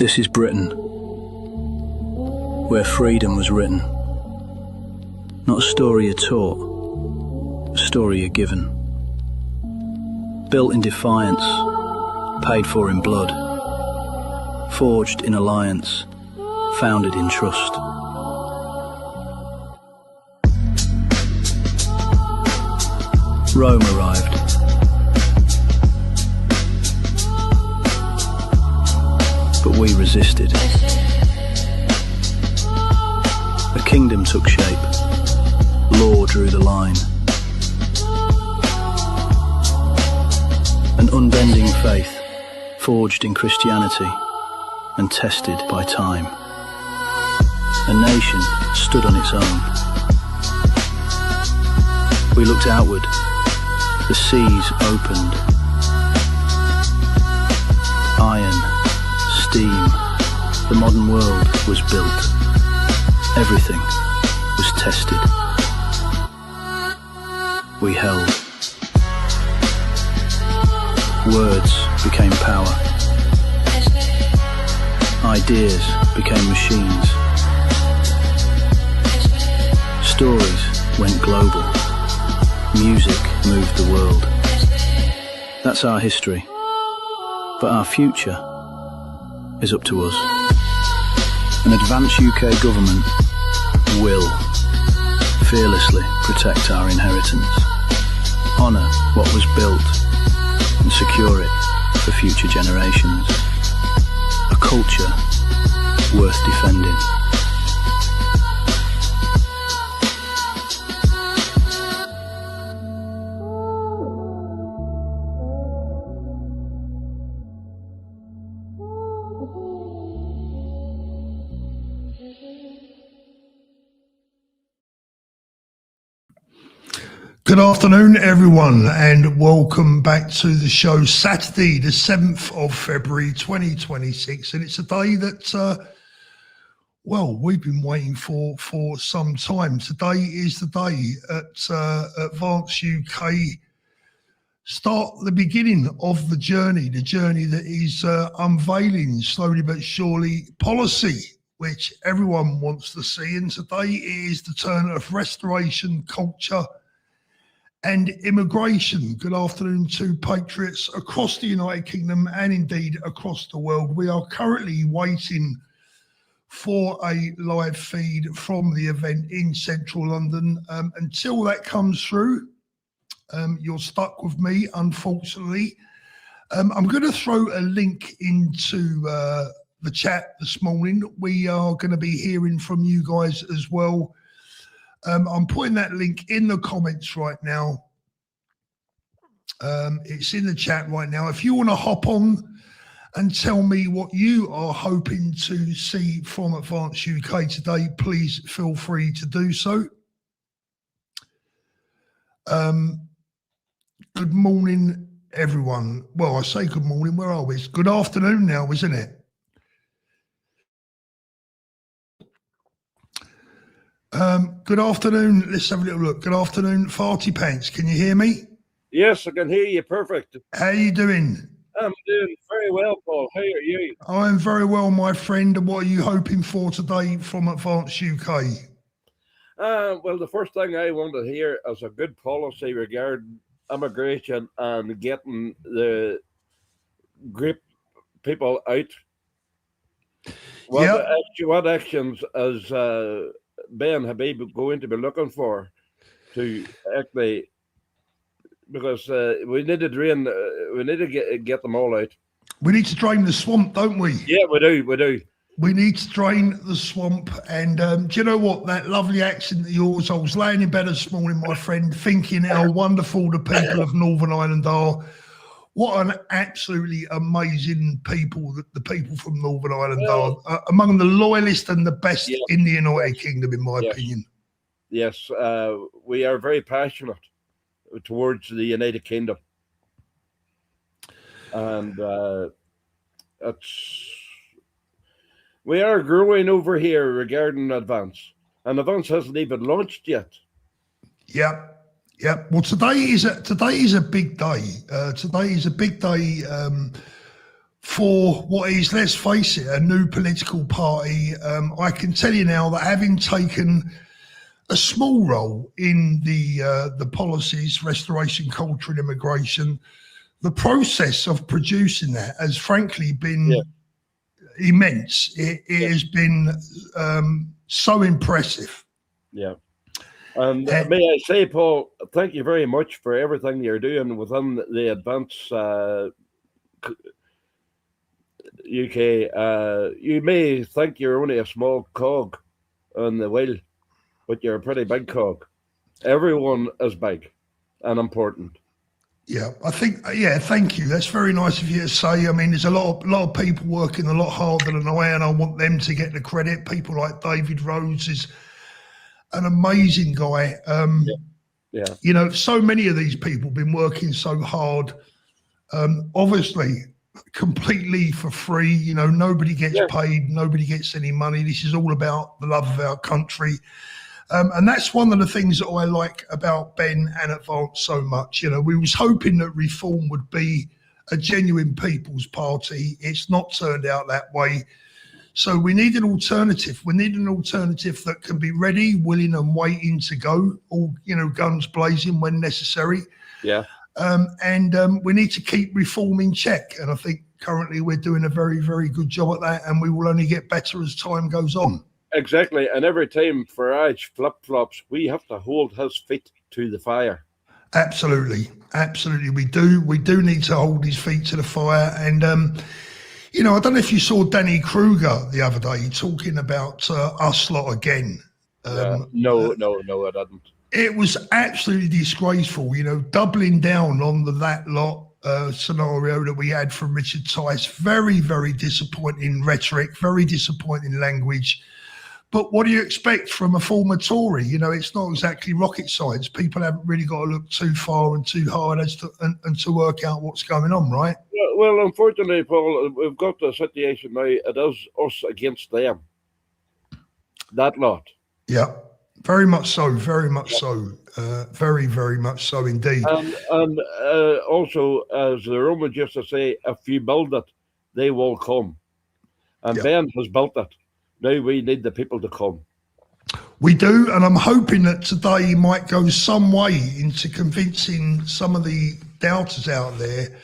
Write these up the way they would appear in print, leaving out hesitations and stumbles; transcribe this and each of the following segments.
This is Britain, where freedom was written. Not a story you're taught, a story you're given. Built in defiance, paid for in blood. Forged in alliance, founded in trust. Rome arrived. But we resisted. A kingdom took shape. Law drew the line. An unbending faith, forged in Christianity and tested by time. A nation stood on its own. We looked outward. The seas opened. Iron, steam, the modern world was built. Everything was tested. We held. Words became power. Ideas became machines. Stories went global. Music moved the world. That's our history. But our future is up to us. An advanced UK government will fearlessly protect our inheritance, honour what was built and secure it for future generations. A culture worth defending. Good afternoon, everyone, and welcome back to the show. Saturday, the 7th of February, 2026, and it's a day that, we've been waiting for some time. Today is the day at Advance UK start the beginning of the journey that is unveiling slowly but surely policy which everyone wants to see. And today is the turn of restoration, culture, and immigration. Good afternoon to patriots across the United Kingdom and indeed across the world. We are currently waiting for a live feed from the event in central London. Until that comes through, you're stuck with me, unfortunately. I'm going to throw a link into the chat this morning. We are going to be hearing from you guys as well. I'm putting that link in the comments right now. It's in the chat right now. If you want to hop on and tell me what you are hoping to see from Advance UK today, please feel free to do so. Good morning, everyone. Well, I say good morning. Where are we? It's good afternoon now, isn't it? Good afternoon. Let's have a little look. Good afternoon, Farty Pants. Can you hear me? Yes, I can hear you. Perfect. How are you doing? I'm doing very well, Paul. How are you? I'm very well, my friend. And what are you hoping for today from Advance UK? Well, the first thing I want to hear is a good policy regarding immigration and getting the grip people out. What actions is Ben Habib going to be looking for to actually, because we need to drain, we need to get them all out. We need to drain the swamp, don't we? Yeah, we do. We need to drain the swamp. And do you know what? That lovely accent of yours, I was laying in bed this morning, my friend, thinking how wonderful the people of Northern Ireland are. What an absolutely amazing people that the people from Northern Ireland are. Among the loyalist and the best in the United Kingdom, in my opinion. Yes, we are very passionate towards the United Kingdom. And we are growing over here regarding Advance. And Advance hasn't even launched yet. Yeah. Yeah, well, today is a big day. Today is a big day for what is, let's face it, a new political party. I can tell you now that having taken a small role in the policies, restoration, culture and immigration, the process of producing that has frankly been immense. It has been so impressive. Yeah. And may I say, Paul, thank you very much for everything you're doing within the Advance UK. You may think you're only a small cog on the wheel, but you're a pretty big cog. Everyone is big and important. Yeah, I think. Yeah, thank you. That's very nice of you to say. I mean, there's a lot of people working a lot harder than I, and I want them to get the credit. People like David Rhodes is an amazing guy. You know, so many of these people have been working so hard. Obviously, completely for free. You know, nobody gets paid. Nobody gets any money. This is all about the love of our country. And that's one of the things that I like about Ben and Advance so much. You know, we was hoping that Reform would be a genuine people's party. It's not turned out that way. So we need an alternative. We need an alternative that can be ready, willing and waiting to go, all, you know, guns blazing when necessary. Yeah. And we need to keep Reform in check. And I think currently we're doing a very, very good job at that. And we will only get better as time goes on. Exactly, and every time Farage flip-flops, we have to hold his feet to the fire. Absolutely, absolutely, we do. We do need to hold his feet to the fire. And you know, I don't know if you saw Danny Kruger the other day talking about us lot again. No, I didn't. It was absolutely disgraceful. You know, doubling down on that lot scenario that we had from Richard Tice. Very, very disappointing rhetoric. Very disappointing language. But what do you expect from a former Tory? You know, it's not exactly rocket science. People haven't really got to look too far and too hard and to work out what's going on, right? Well, unfortunately, Paul, we've got the situation now. It is us against them. That lot. Yeah, very much so. Very much so. Very, very much so indeed. And also, as the Romans used to say, if you build it, they will come. And Ben has built it. Now we need the people to come. We do, and I'm hoping that today might go some way into convincing some of the doubters out there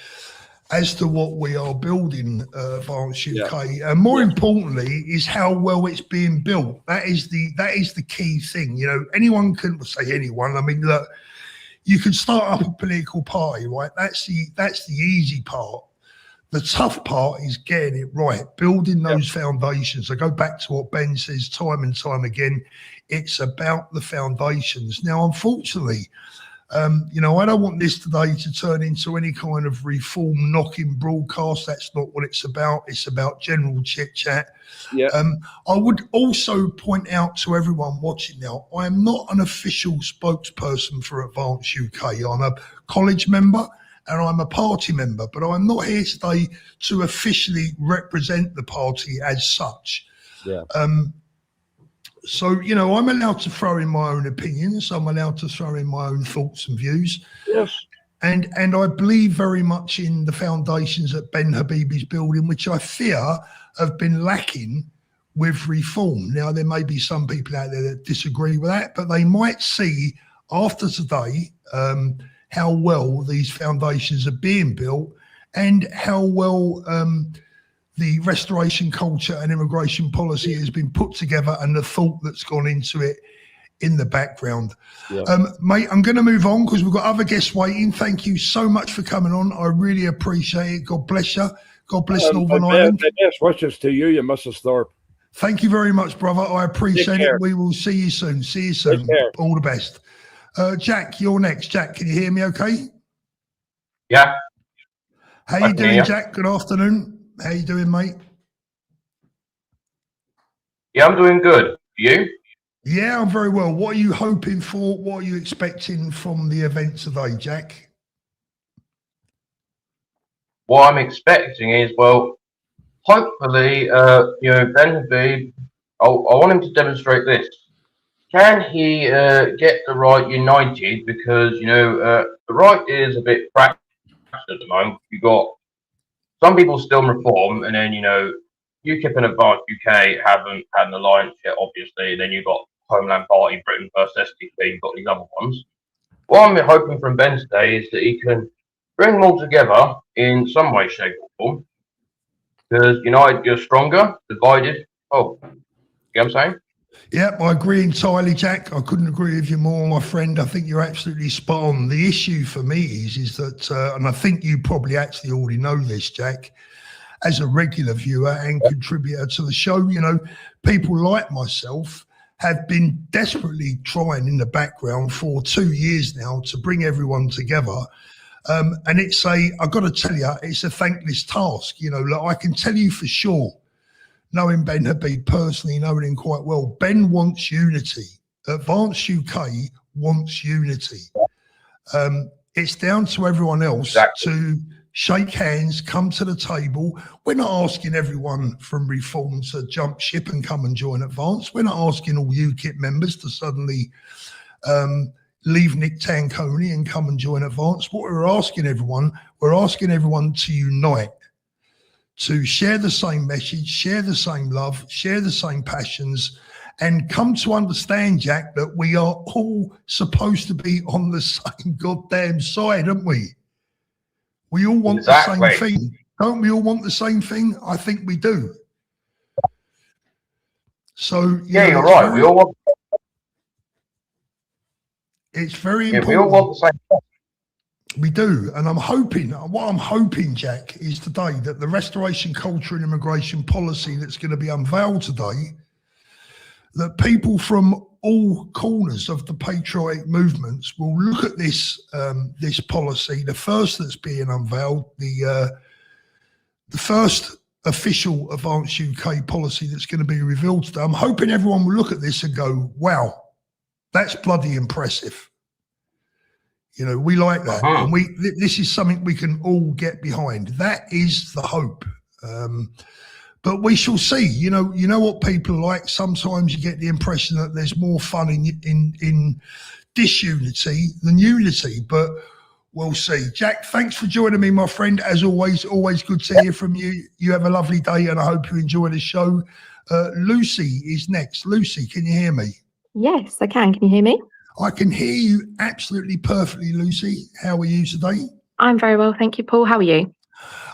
as to what we are building, Advance UK, and more importantly, is how well it's being built. That is the key thing. You know, anyone can say anyone. I mean, look, you can start up a political party, right? That's the easy part. The tough part is getting it right, building those foundations. I go back to what Ben says time and time again. It's about the foundations. Now, unfortunately, you know, I don't want this today to turn into any kind of Reform knocking broadcast. That's not what it's about. It's about general chit chat. Yeah. I would also point out to everyone watching now, I am not an official spokesperson for Advance UK. I'm a college member and I'm a party member, but I'm not here today to officially represent the party as such. Yeah. So, you know, I'm allowed to throw in my own opinions. I'm allowed to throw in my own thoughts and views. Yes. And I believe very much in the foundations that Ben Habib's building, which I fear have been lacking with Reform. Now, there may be some people out there that disagree with that, but they might see after today how well these foundations are being built and how well the restoration culture and immigration policy has been put together and the thought that's gone into it in the background. Yeah. Mate, I'm going to move on because we've got other guests waiting. Thank you so much for coming on. I really appreciate it. God bless you. God bless Northern Ireland. Best wishes to you and Mrs. Thorpe. Thank you very much, brother. I appreciate it. We will see you soon. See you soon. All the best. Jack, you're next. Jack, can you hear me okay? Yeah. How you doing, Jack? Good afternoon. How you doing, mate? Yeah, I'm doing good. You? Yeah, I'm very well. What are you hoping for? What are you expecting from the event today, Jack? What I'm expecting is, well, hopefully, you know, Ben Habib, I want him to demonstrate this. Can he get the right united? Because, you know, the right is a bit fractured at the moment. You've got some people still reform, and then UKIP and Advanced UK haven't had an alliance yet, obviously. And then you've got Homeland Party, Britain First SDP, you've got these other ones. What I'm hoping from Ben today is that he can bring them all together in some way, shape, or form. Because united, you're stronger. Divided, oh, you know what I'm saying? Yep, I agree entirely, Jack. I couldn't agree with you more, my friend. I think you're absolutely spot on. The issue for me is that, and I think you probably actually already know this, Jack, as a regular viewer and contributor to the show, people like myself have been desperately trying in the background for 2 years now to bring everyone together. And I've got to tell you, it's a thankless task. I can tell you for sure, knowing Ben Habib personally, knowing him quite well, Ben wants unity. Advanced UK wants unity. It's down to everyone else to shake hands, come to the table. We're not asking everyone from Reform to jump ship and come and join Advance. We're not asking all UKIP members to suddenly leave Nick Tanconi and come and join Advance. What we're asking everyone to unite, to share the same message, share the same love, share the same passions, and come to understand, Jack, that we are all supposed to be on the same goddamn side, aren't we? We all want the same thing. Don't we all want the same thing? I think we do. So, you're right. We all want. It's very important. We all want the same thing. We do. And what I'm hoping, Jack, is today that the restoration culture and immigration policy that's going to be unveiled today, that people from all corners of the patriotic movements will look at this this policy, the first that's being unveiled, the first official Advanced UK policy that's going to be revealed today. I'm hoping everyone will look at this and go, wow, that's bloody impressive. We like that. And this is something we can all get behind. That is the hope. But we shall see. You know what people are like. Sometimes you get the impression that there's more fun in disunity than unity. But we'll see. Jack, thanks for joining me, my friend. As always good to hear from you. You have a lovely day, and I hope you enjoy the show. Lucy is next. Lucy, can you hear me? Yes, I can. Can you hear me? I can hear you absolutely perfectly, Lucy. How are you today? I'm very well, thank you, Paul. How are you?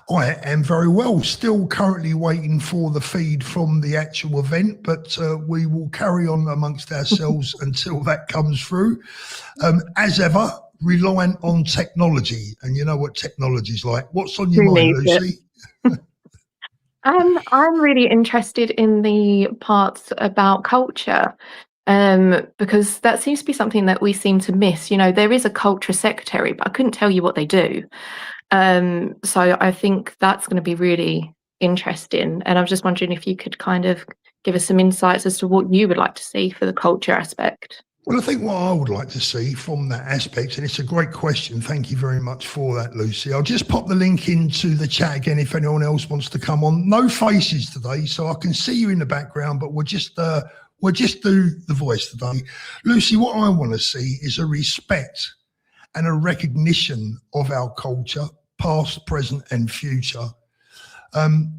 I am very well. Still currently waiting for the feed from the actual event, but we will carry on amongst ourselves until that comes through. As ever, reliant on technology. And you know what technology's like. What's on your mind, Lucy? I'm really interested in the parts about culture. Because that seems to be something that we seem to miss. There is a culture secretary, but I couldn't tell you what they do. So I think that's going to be really interesting. And I was just wondering if you could kind of give us some insights as to what you would like to see for the culture aspect. Well, I think what I would like to see from that aspect, and it's a great question, thank you very much for that, Lucy. I'll just pop the link into the chat again if anyone else wants to come on. No faces today, so I can see you in the background, but we'll just do the voice today. Lucy, what I want to see is a respect and a recognition of our culture, past, present and future. And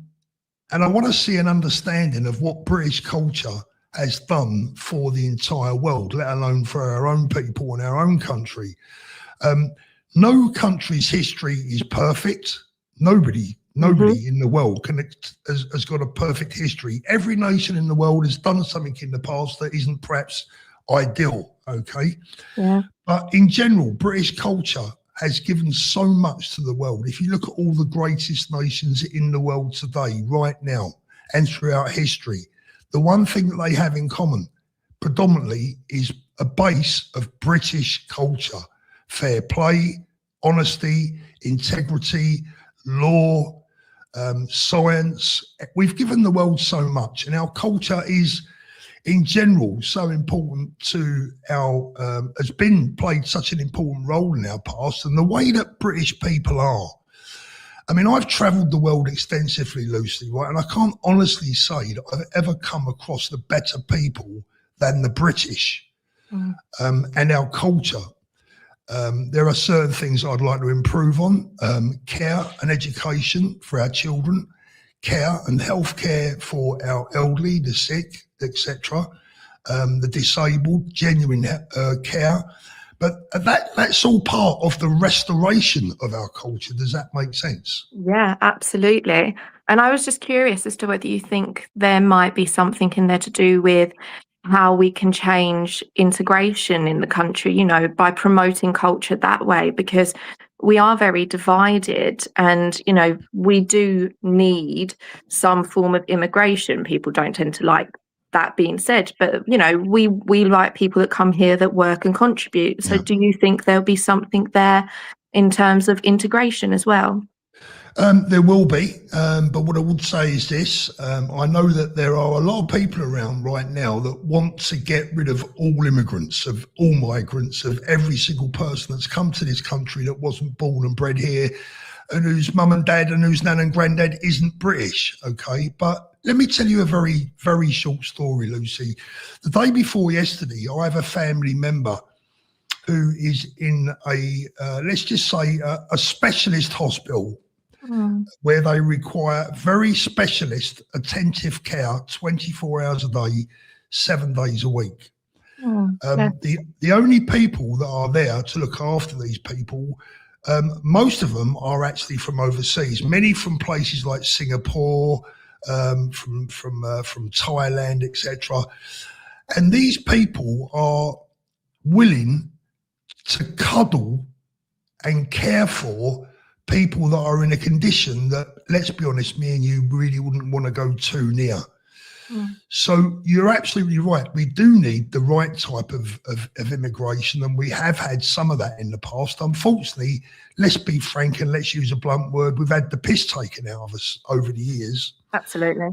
I want to see an understanding of what British culture has done for the entire world, let alone for our own people and our own country. No country's history is perfect. Nobody in the world has got a perfect history. Every nation in the world has done something in the past that isn't perhaps ideal, okay? Yeah. But in general, British culture has given so much to the world. If you look at all the greatest nations in the world today, right now, and throughout history, the one thing that they have in common predominantly is a base of British culture: fair play, honesty, integrity, law, science. We've given the world so much, and our culture is, in general, so important to our, has been played such an important role in our past, and the way that British people are. I mean, I've travelled the world extensively, Lucy, right? And I can't honestly say that I've ever come across the better people than the British and our culture. There are certain things I'd like to improve on: care and education for our children, care and healthcare for our elderly, the sick, etc., the disabled, genuine care. But that's all part of the restoration of our culture. Does that make sense? Yeah, absolutely. And I was just curious as to whether you think there might be something in there to do with how we can change integration in the country, you know, by promoting culture that way, because we are very divided and, you know, we do need some form of immigration. People don't tend to like that being said, but, you know, we like people that come here that work and contribute. So do you think there'll be something there in terms of integration as well? There will be, but what I would say is this. I know that there are a lot of people around right now that want to get rid of all immigrants, of all migrants, of every single person that's come to this country that wasn't born and bred here and whose mum and dad and whose nan and granddad isn't British, okay? But let me tell you a very, very short story, Lucy. The day before yesterday, I have a family member who is in a, let's just say, a specialist hospital where they require very specialist, attentive care 24 hours a day, 7 days a week. The only people that are there to look after these people, most of them are actually from overseas, many from places like Singapore, from Thailand, etc. And these people are willing to cuddle and care for people that are in a condition that, let's be honest, me and you really wouldn't want to go too near. So you're absolutely right. We do need the right type of immigration, and we have had some of that in the past. Unfortunately, let's be frank and let's use a blunt word, we've had the piss taken out of us over the years. Absolutely.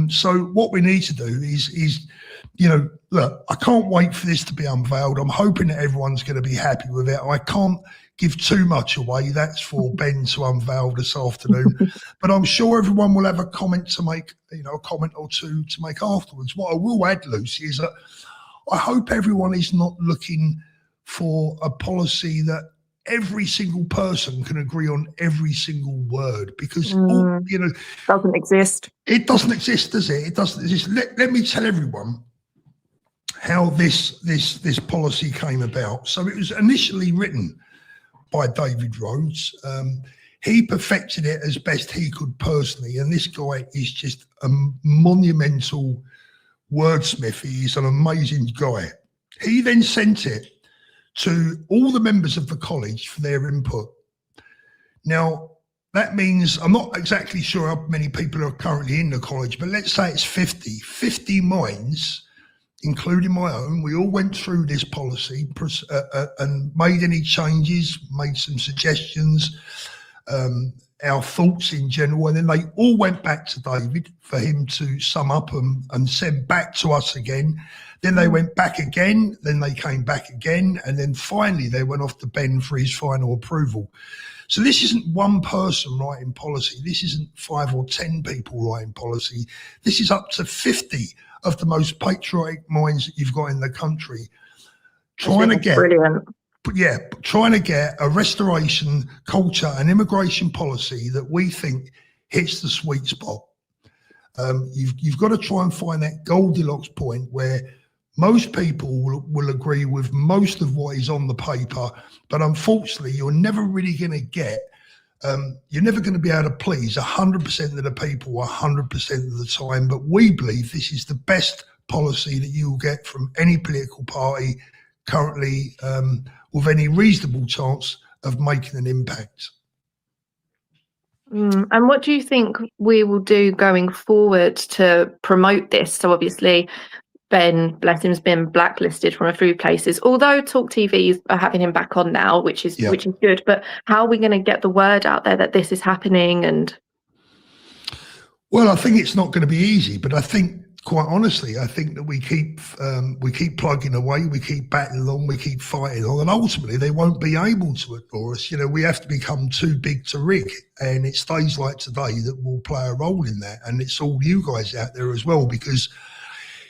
So what we need to do is, you know, look, I can't wait for this to be unveiled. I'm hoping that everyone's going to be happy with it. I can't give too much away. That's for Ben to unveil this afternoon. But I'm sure everyone will have a comment to make, you know, a comment or two to make afterwards. What I will add, Lucy, is that I hope everyone is not looking for a policy that every single person can agree on every single word, because you know, doesn't exist. It doesn't exist, does it? It doesn't exist. Let me tell everyone how this policy came about. So it was initially written by David Rhodes. He perfected it as best he could personally, and this guy is just a monumental wordsmith. He's an amazing guy. He then sent it to all the members of the college for their input. Now, that means, I'm not exactly sure how many people are currently in the college, but let's say it's 50 minds, including my own. We all went through this policy and made any changes, made some suggestions, our thoughts in general, and then they all went back to David for him to sum up and send back to us again. Then they went back again, then they came back again, and then finally they went off to Ben for his final approval. So this isn't one person writing policy. This isn't 5 or 10 people writing policy. This is up to 50 of the most patriotic minds that you've got in the country trying to get a restoration culture and immigration policy that we think hits the sweet spot. You've got to try and find that Goldilocks point where most people will agree with most of what is on the paper, but unfortunately, you're never really going to get, you're never going to be able to please 100% of the people 100% of the time. But we believe this is the best policy that you will get from any political party currently with any reasonable chance of making an impact. And what do you think we will do going forward to promote this? So obviously, Ben, bless him, has been blacklisted from a few places. Although Talk TV are having him back on now, which is good. But how are we going to get the word out there that this is happening? And well, I think it's not going to be easy, but I think, quite honestly, I think that we keep plugging away, we keep battling on, we keep fighting on, and ultimately they won't be able to ignore us. You know, we have to become too big to rig, and it's days like today that will play a role in that, and it's all you guys out there as well, because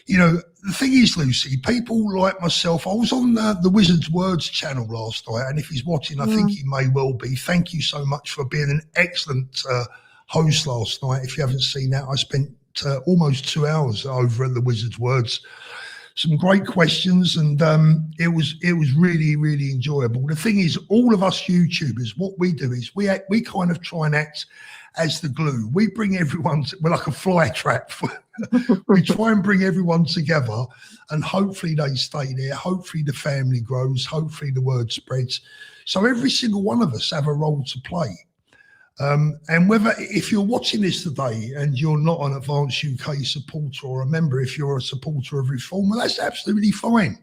you know, the thing is, Lucy, people like myself, I was on the Wizard's Words channel last night, and if he's watching, I think he may well be. Thank you so much for being an excellent host last night. If you haven't seen that, I spent almost 2 hours over at the Wizard's Words. Some great questions, and it was really, really enjoyable. The thing is, all of us YouTubers, what we do is we kind of try and act as the glue. We bring everyone, we're like a fly trap. We try and bring everyone together, and hopefully they stay there. Hopefully the family grows. Hopefully the word spreads. So every single one of us have a role to play. And whether, if you're watching this today and you're not an Advanced UK supporter or a member, if you're a supporter of reform, well, that's absolutely fine.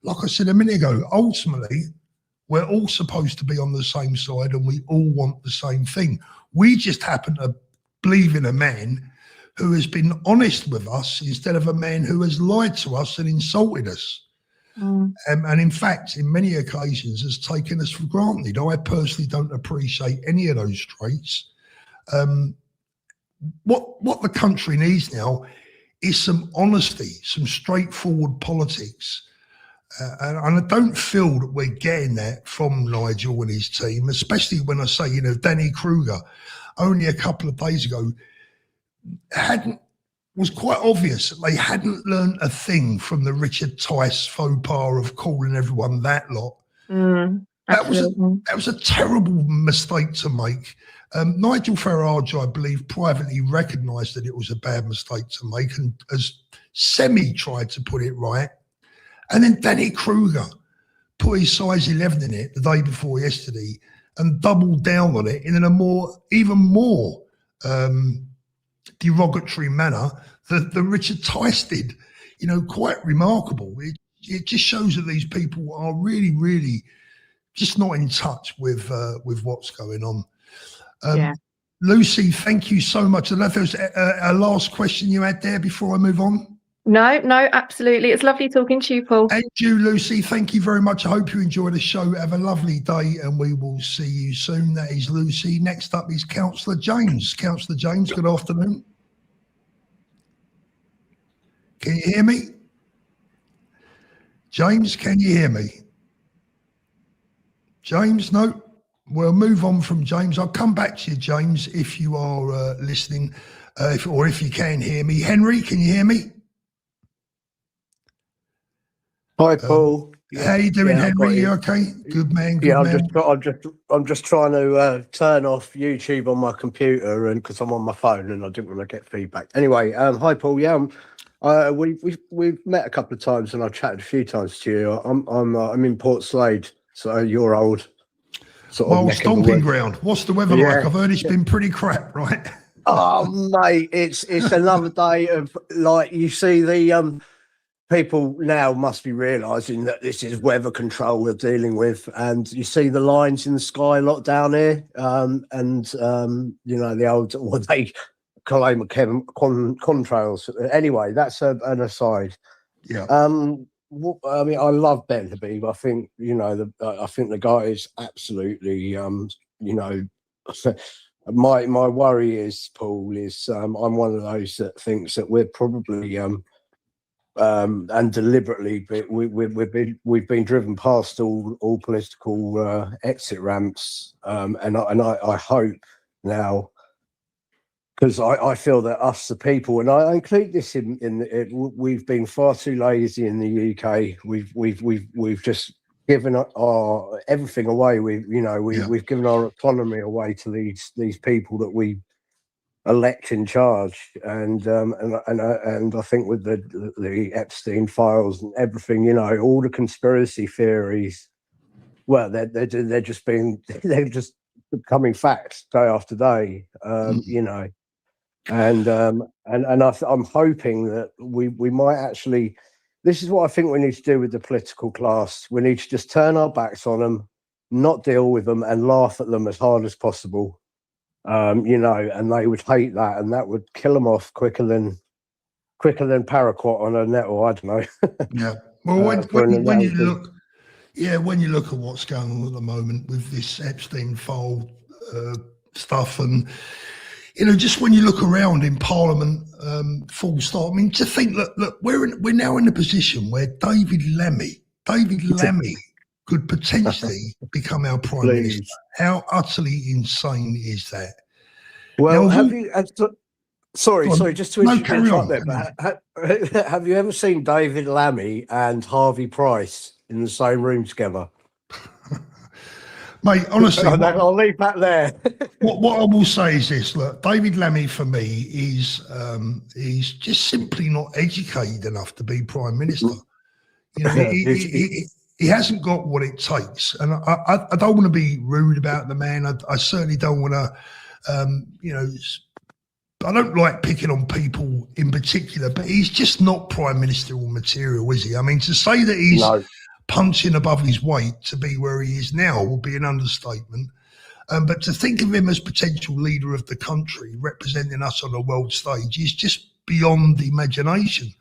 Like I said a minute ago, ultimately, we're all supposed to be on the same side and we all want the same thing. We just happen to believe in a man who has been honest with us instead of a man who has lied to us and insulted us. And in fact, in many occasions, has taken us for granted. I personally don't appreciate any of those traits. What the country needs now is some honesty, some straightforward politics. And I don't feel that we're getting that from Nigel and his team, especially when I say, you know, Danny Kruger, only a couple of days ago, was quite obvious that they hadn't learned a thing from the Richard Tice faux pas of calling everyone that lot. That was a terrible mistake to make. Nigel Farage, I believe, privately recognised that it was a bad mistake to make and has tried to put it right. And then Danny Kruger put his size 11 in it the day before yesterday and doubled down on it in a even more derogatory manner that Richard Tice did. You know, quite remarkable. It just shows that these people are really, really just not in touch with what's going on. Lucy, thank you so much. I don't know if there's a last question you had there before I move on. No, absolutely. It's lovely talking to you, Paul. And you, Lucy, thank you very much. I hope you enjoy the show. Have a lovely day and we will see you soon. That is Lucy. Next up is Councillor James. Councillor James, good afternoon. Can you hear me? James, can you hear me? James, no. We'll move on from James. I'll come back to you, James, if you are listening, or if you can hear me. Henry, can you hear me? Hi, Paul. How you doing, Henry? You okay? Good man. Good man. I'm just trying to turn off YouTube on my computer, and because I'm on my phone and I didn't want to get feedback. Anyway, hi, Paul. Yeah, we've met a couple of times and I've chatted a few times to you. I'm in Port Slade, so you're old. Well, stomping ground. What's the weather like? I've heard it's been pretty crap, right? Oh, mate, it's another day of, like, you see the people now must be realising that this is weather control we're dealing with, and you see the lines in the sky a lot down here, and you know, the old, what they claim contrails. Anyway, that's an aside. Yeah. I mean, I love Ben Habib. I think, you know, I think the guy is absolutely, you know, my worry is, Paul, is I'm one of those that thinks that we're probably and deliberately, but we've been driven past all political exit ramps, and I hope now, because I feel that us, the people, and I include this we've been far too lazy in the UK. We've just given our everything away. We've given our autonomy away to these people that we elect in charge, and I think with the Epstein files and everything, you know, all the conspiracy theories, well, they're just becoming facts day after day, you know. And I'm hoping that we might actually, this is what I think we need to do with the political class. We need to just turn our backs on them, not deal with them, and laugh at them as hard as possible. You know, and they would hate that, and that would kill them off quicker than paraquat on a nettle. I don't know. Yeah. Well, when you look, when you look at what's going on at the moment with this Epstein file stuff, and just when you look around in Parliament, full stop. I mean, to think, look, we're now in a position where David Lammy could potentially become our Prime Minister. How utterly insane is that? Well, now, sorry, just to interrupt there, but have you ever seen David Lammy and Harvey Price in the same room together? Mate, honestly, I'll leave that there. what I will say is this: look, David Lammy for me is just simply not educated enough to be Prime Minister. He hasn't got what it takes, and I don't want to be rude about the man. I certainly don't want to, I don't like picking on people in particular, but he's just not Prime Ministerial material, is he? I mean, to say that he's punching above his weight to be where he is now will be an understatement. But to think of him as potential leader of the country, representing us on a world stage, is just beyond imagination.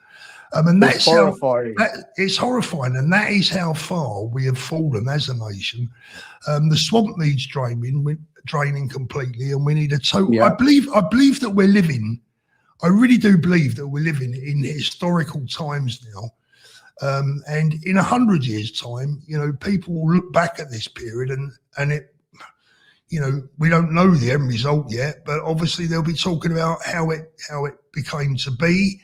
And that's horrifying. It's horrifying, and that is how far we have fallen as a nation. The swamp needs draining completely, and we need a total. Yeah. I believe that we're living. I really do believe that we're living in historical times now. And in 100 years' time, people will look back at this period and it, we don't know the end result yet, but obviously they'll be talking about how it became to be,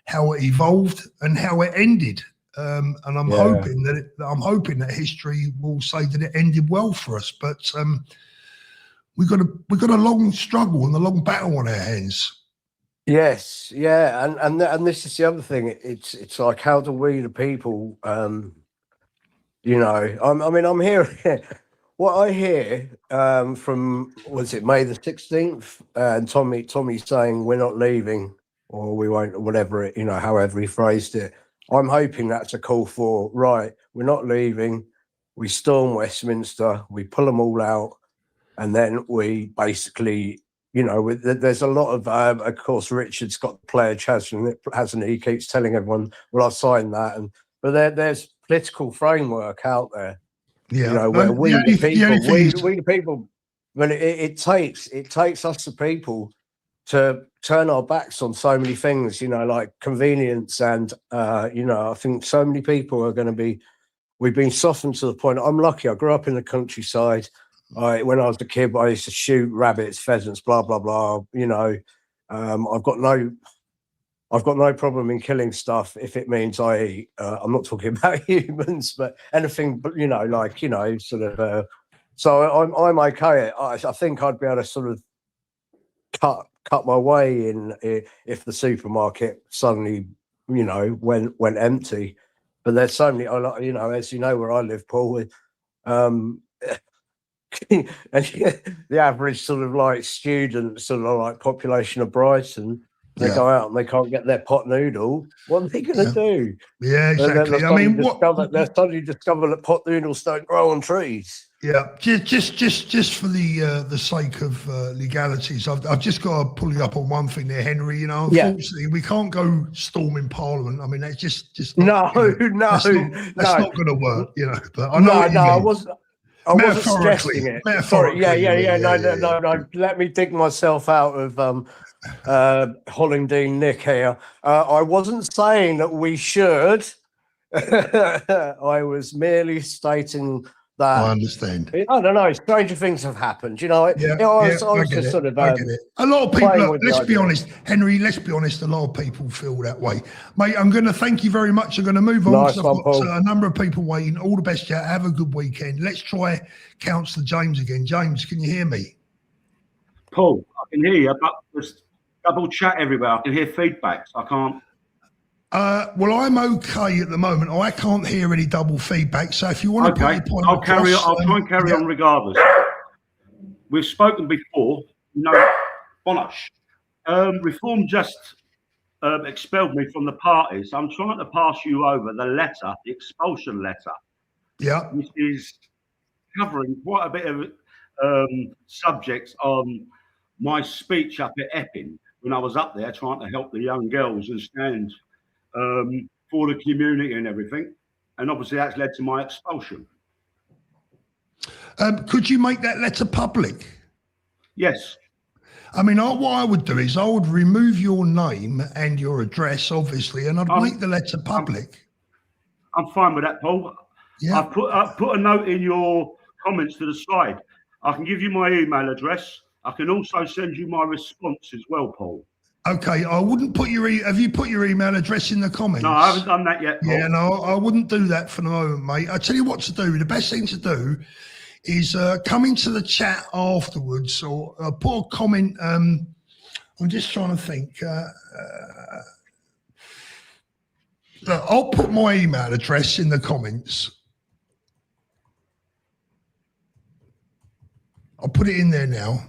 how it evolved, and how it ended. And I'm hoping that history will say that it ended well for us. But we've got a long struggle and a long battle on our hands. Yes, yeah, and this is the other thing. It's like, how do we, the people, I'm hearing what I hear from, was it May the 16th, and Tommy saying we're not leaving, or we won't, or whatever it, however he phrased it. I'm hoping that's a call for, right, we're not leaving. We storm Westminster, we pull them all out, and then we basically. There's a lot of course, Richard's got the pledge, hasn't he? He keeps telling everyone, well, I've signed that. But there's political framework out there, where we the people, but it takes us the people to turn our backs on so many things, like convenience. And, I think so many people are going to be, we've been softened to the point. I'm lucky. I grew up in the countryside. When I was a kid, I used to shoot rabbits, pheasants, blah blah blah. I've got no problem in killing stuff if it means I eat. I'm not talking about humans, but anything. But sort of. So I'm okay. I think I'd be able to sort of cut my way in if the supermarket suddenly went empty. But there's so many. As you know, where I live, Paul. And the average sort of like student, sort of like population of Brighton, they go out and they can't get their pot noodle. What are they going to do? Yeah, exactly. They're suddenly discover that pot noodles don't grow on trees. Yeah, just for the sake of legalities, I've just got to pull you up on one thing there, Henry. Unfortunately, we can't go storming Parliament. I mean, that's just not, that's not going to work. But I know. I wasn't suggesting it. Sorry, no. Let me dig myself out of Hollingdean Nick here. I wasn't saying that we should. I was merely stating that. I understand. I don't know. Stranger things have happened. I was just sort of. I get it. A lot of people. Let's be honest, Henry. Let's be honest. A lot of people feel that way, mate. I'm going to thank you very much. I'm going to move on. Nice I've got a number of people waiting. All the best. Yeah. Have a good weekend. Let's try Councillor James again. James, can you hear me? Paul, I can hear you, but there's double chat everywhere. I can hear feedback. So I can't. Well, I'm okay at the moment. I can't hear any double feedback. So if you want to put your point I'll try and carry on regardless. We've spoken before. Bonosh. Reform just expelled me from the party. So I'm trying to pass you over the letter, the expulsion letter. Yeah. Which is covering quite a bit of subjects on my speech up at Epping when I was up there trying to help the young girls and stand for the community and everything, and obviously that's led to my expulsion. Could you make that letter public? Yes. I mean, what I would do is I would remove your name and your address, obviously, and I'd make the letter public. I'm fine with that, Paul. Yeah. I've put a note in your comments to the side. I can give you my email address. I can also send you my response as well, Paul. Okay, I wouldn't put your. Have you put your email address in the comments? No, I haven't done that yet, Paul. Yeah, no, I wouldn't do that for the moment, mate. I tell you what to do. The best thing to do is come into the chat afterwards, or put a comment. I'm just trying to think. Look, I'll put my email address in the comments. I'll put it in there now.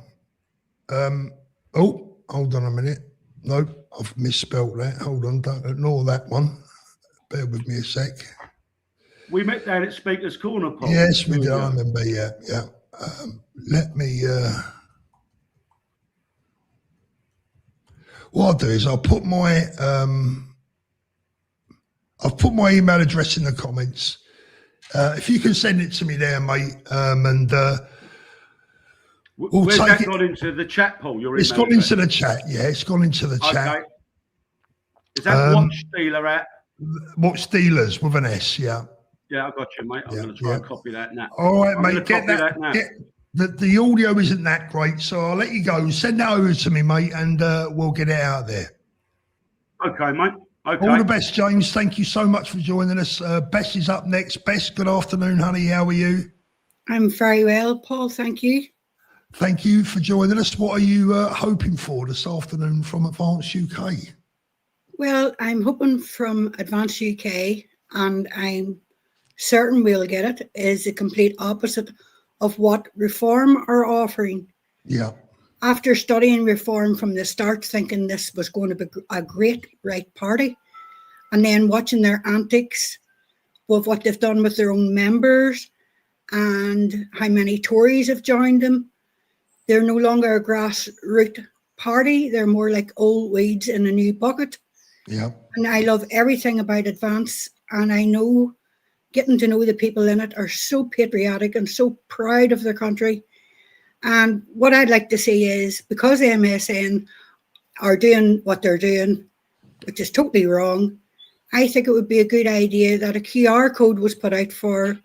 Oh, hold on a minute. Nope, I've misspelt that. Hold on, don't ignore that one. Bear with me a sec. We met down at Speaker's Corner, Paul. Yes, we did. I remember. Yeah. Let me. What I'll do is I'll put my email address in the comments. If you can send it to me there, mate, and we'll where's take that it. gone into the chat, Paul? It's gone into the chat. Yeah, it's gone into the chat. Okay. Is that Watch Dealer at? Watch Dealers with an S. Yeah. Yeah, I got you, mate. I'm going to try and copy that now. All right, mate. Get that. The audio isn't that great, so I'll let you go. Send that over to me, mate, and we'll get it out there. Okay, mate. Okay. All the best, James. Thank you so much for joining us. Bess is up next. Bess, good afternoon, honey. How are you? I'm very well, Paul. Thank you. Thank you for joining us. What are you hoping for this afternoon from Advance UK? Well, I'm hoping from Advance UK, and I'm certain we'll get it, is the complete opposite of what Reform are offering. Yeah. After studying Reform from the start, thinking this was going to be a great right party, and then watching their antics with what they've done with their own members and how many Tories have joined them, they're no longer a grassroots party. They're more like old weeds in a new bucket. Yeah. And I love everything about Advance, and I know getting to know the people in it are so patriotic and so proud of their country. And what I'd like to see is, because the MSN are doing what they're doing, which is totally wrong, I think it would be a good idea that a QR code was put out for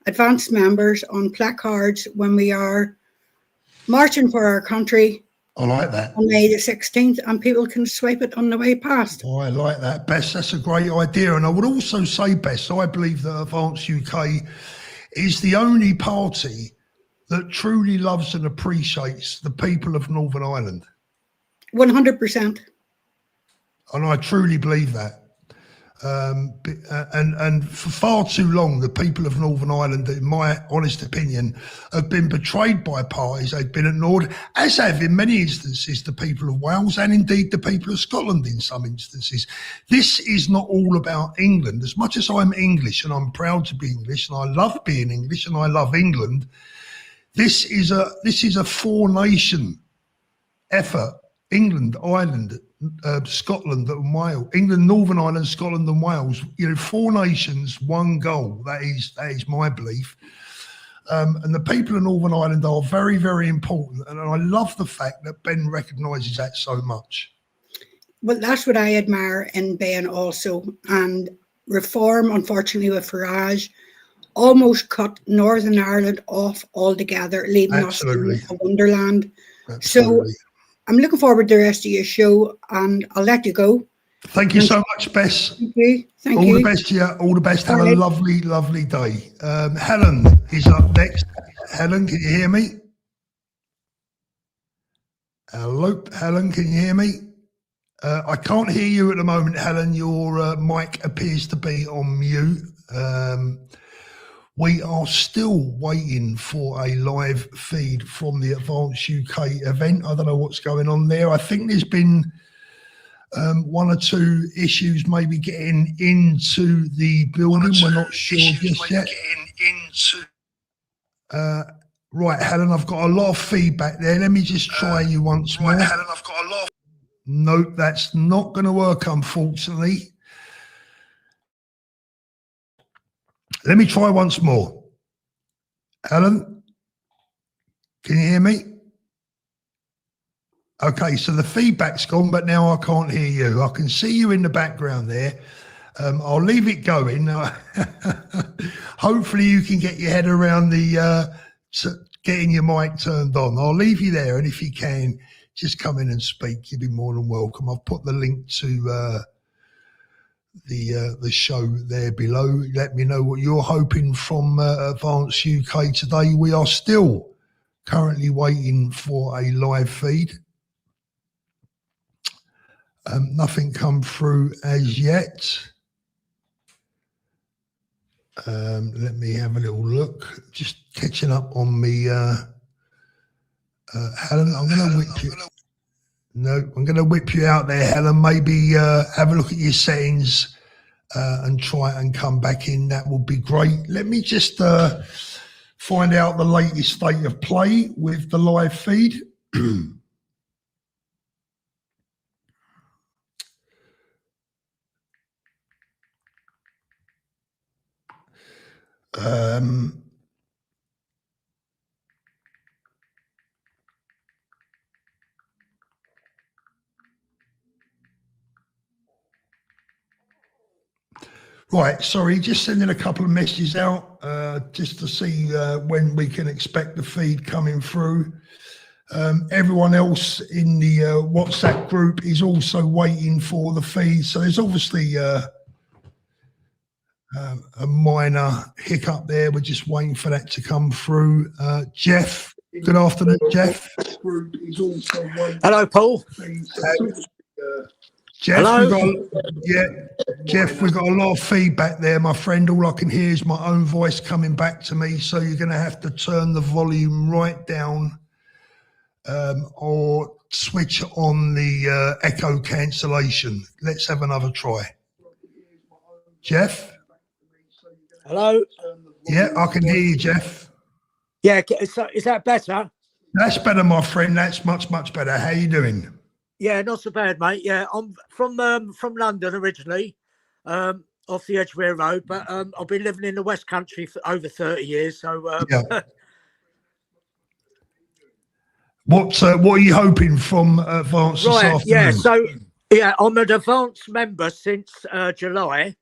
Advance members on placards when we are marching for our country. I like that. On May the 16th, and people can swipe it on the way past. Oh, I like that, Bess. That's a great idea. And I would also say, Bess, I believe that Advance UK is the only party that truly loves and appreciates the people of Northern Ireland. 100%. And I truly believe that. And for far too long, the people of Northern Ireland, in my honest opinion, have been betrayed by parties. They've been ignored, as have in many instances the people of Wales and indeed the people of Scotland in some instances. This is not all about England. As much as I'm English and I'm proud to be English and I love being English and I love England, this is a four-nation effort. England, Ireland, Scotland and Wales, England, Northern Ireland, Scotland and Wales, four nations, one goal. That is my belief. And the people of Northern Ireland are very, very important. And I love the fact that Ben recognises that so much. Well, that's what I admire in Ben also. And Reform, unfortunately, with Farage, almost cut Northern Ireland off altogether, leaving us in a wonderland. Absolutely. So I'm looking forward to the rest of your show, and I'll let you go. Thank you so much, Bess. Thank you. All the best to you. All the best. Have a lovely, lovely day. Helen is up next. Helen, can you hear me? Hello, Helen, can you hear me? I can't hear you at the moment, Helen. Your mic appears to be on mute. We are still waiting for a live feed from the Advance UK event. I don't know what's going on there. I think there's been one or two issues maybe getting into the building. We're not sure just yet. Right, Helen, I've got a lot of feedback there. Let me just try you once more. Right, Helen, I've got a lot. Nope, that's not going to work, unfortunately. Let me try once more. Helen, can you hear me? Okay, so the feedback's gone, but now I can't hear you. I can see you in the background there. I'll leave it going. Hopefully you can get your head around the getting your mic turned on. I'll leave you there, and if you can, just come in and speak. You'll be more than welcome. I've put the link to the show there below. Let me know what you're hoping from Advance UK today. We are still currently waiting for a live feed. Nothing come through as yet. Let me have a little look. Just catching up on me. Helen, I'm going to whip you. No, I'm going to whip you out there, Helen. Maybe have a look at your settings and try and come back in. That would be great. Let me just find out the latest state of play with the live feed. Right, sorry, just sending a couple of messages out just to see when we can expect the feed coming through. Everyone else in the WhatsApp group is also waiting for the feed. So there's obviously a minor hiccup there. We're just waiting for that to come through. Jeff, good afternoon, Jeff. Hello, Paul. Jeff, hello? Jeff, we've got a lot of feedback there, my friend. All I can hear is my own voice coming back to me. So you're going to have to turn the volume right down or switch on the echo cancellation. Let's have another try. Jeff? Hello? Yeah, I can hear you, Jeff. Yeah, is that better? That's better, my friend. That's much, much better. How you doing? Yeah, not so bad, mate. Yeah, I'm from London originally, off the Edgware Road, but I've been living in the West Country for over 30 years. So, yeah. What are you hoping from Advance this afternoon? Yeah, so yeah, I'm an Advance member since July,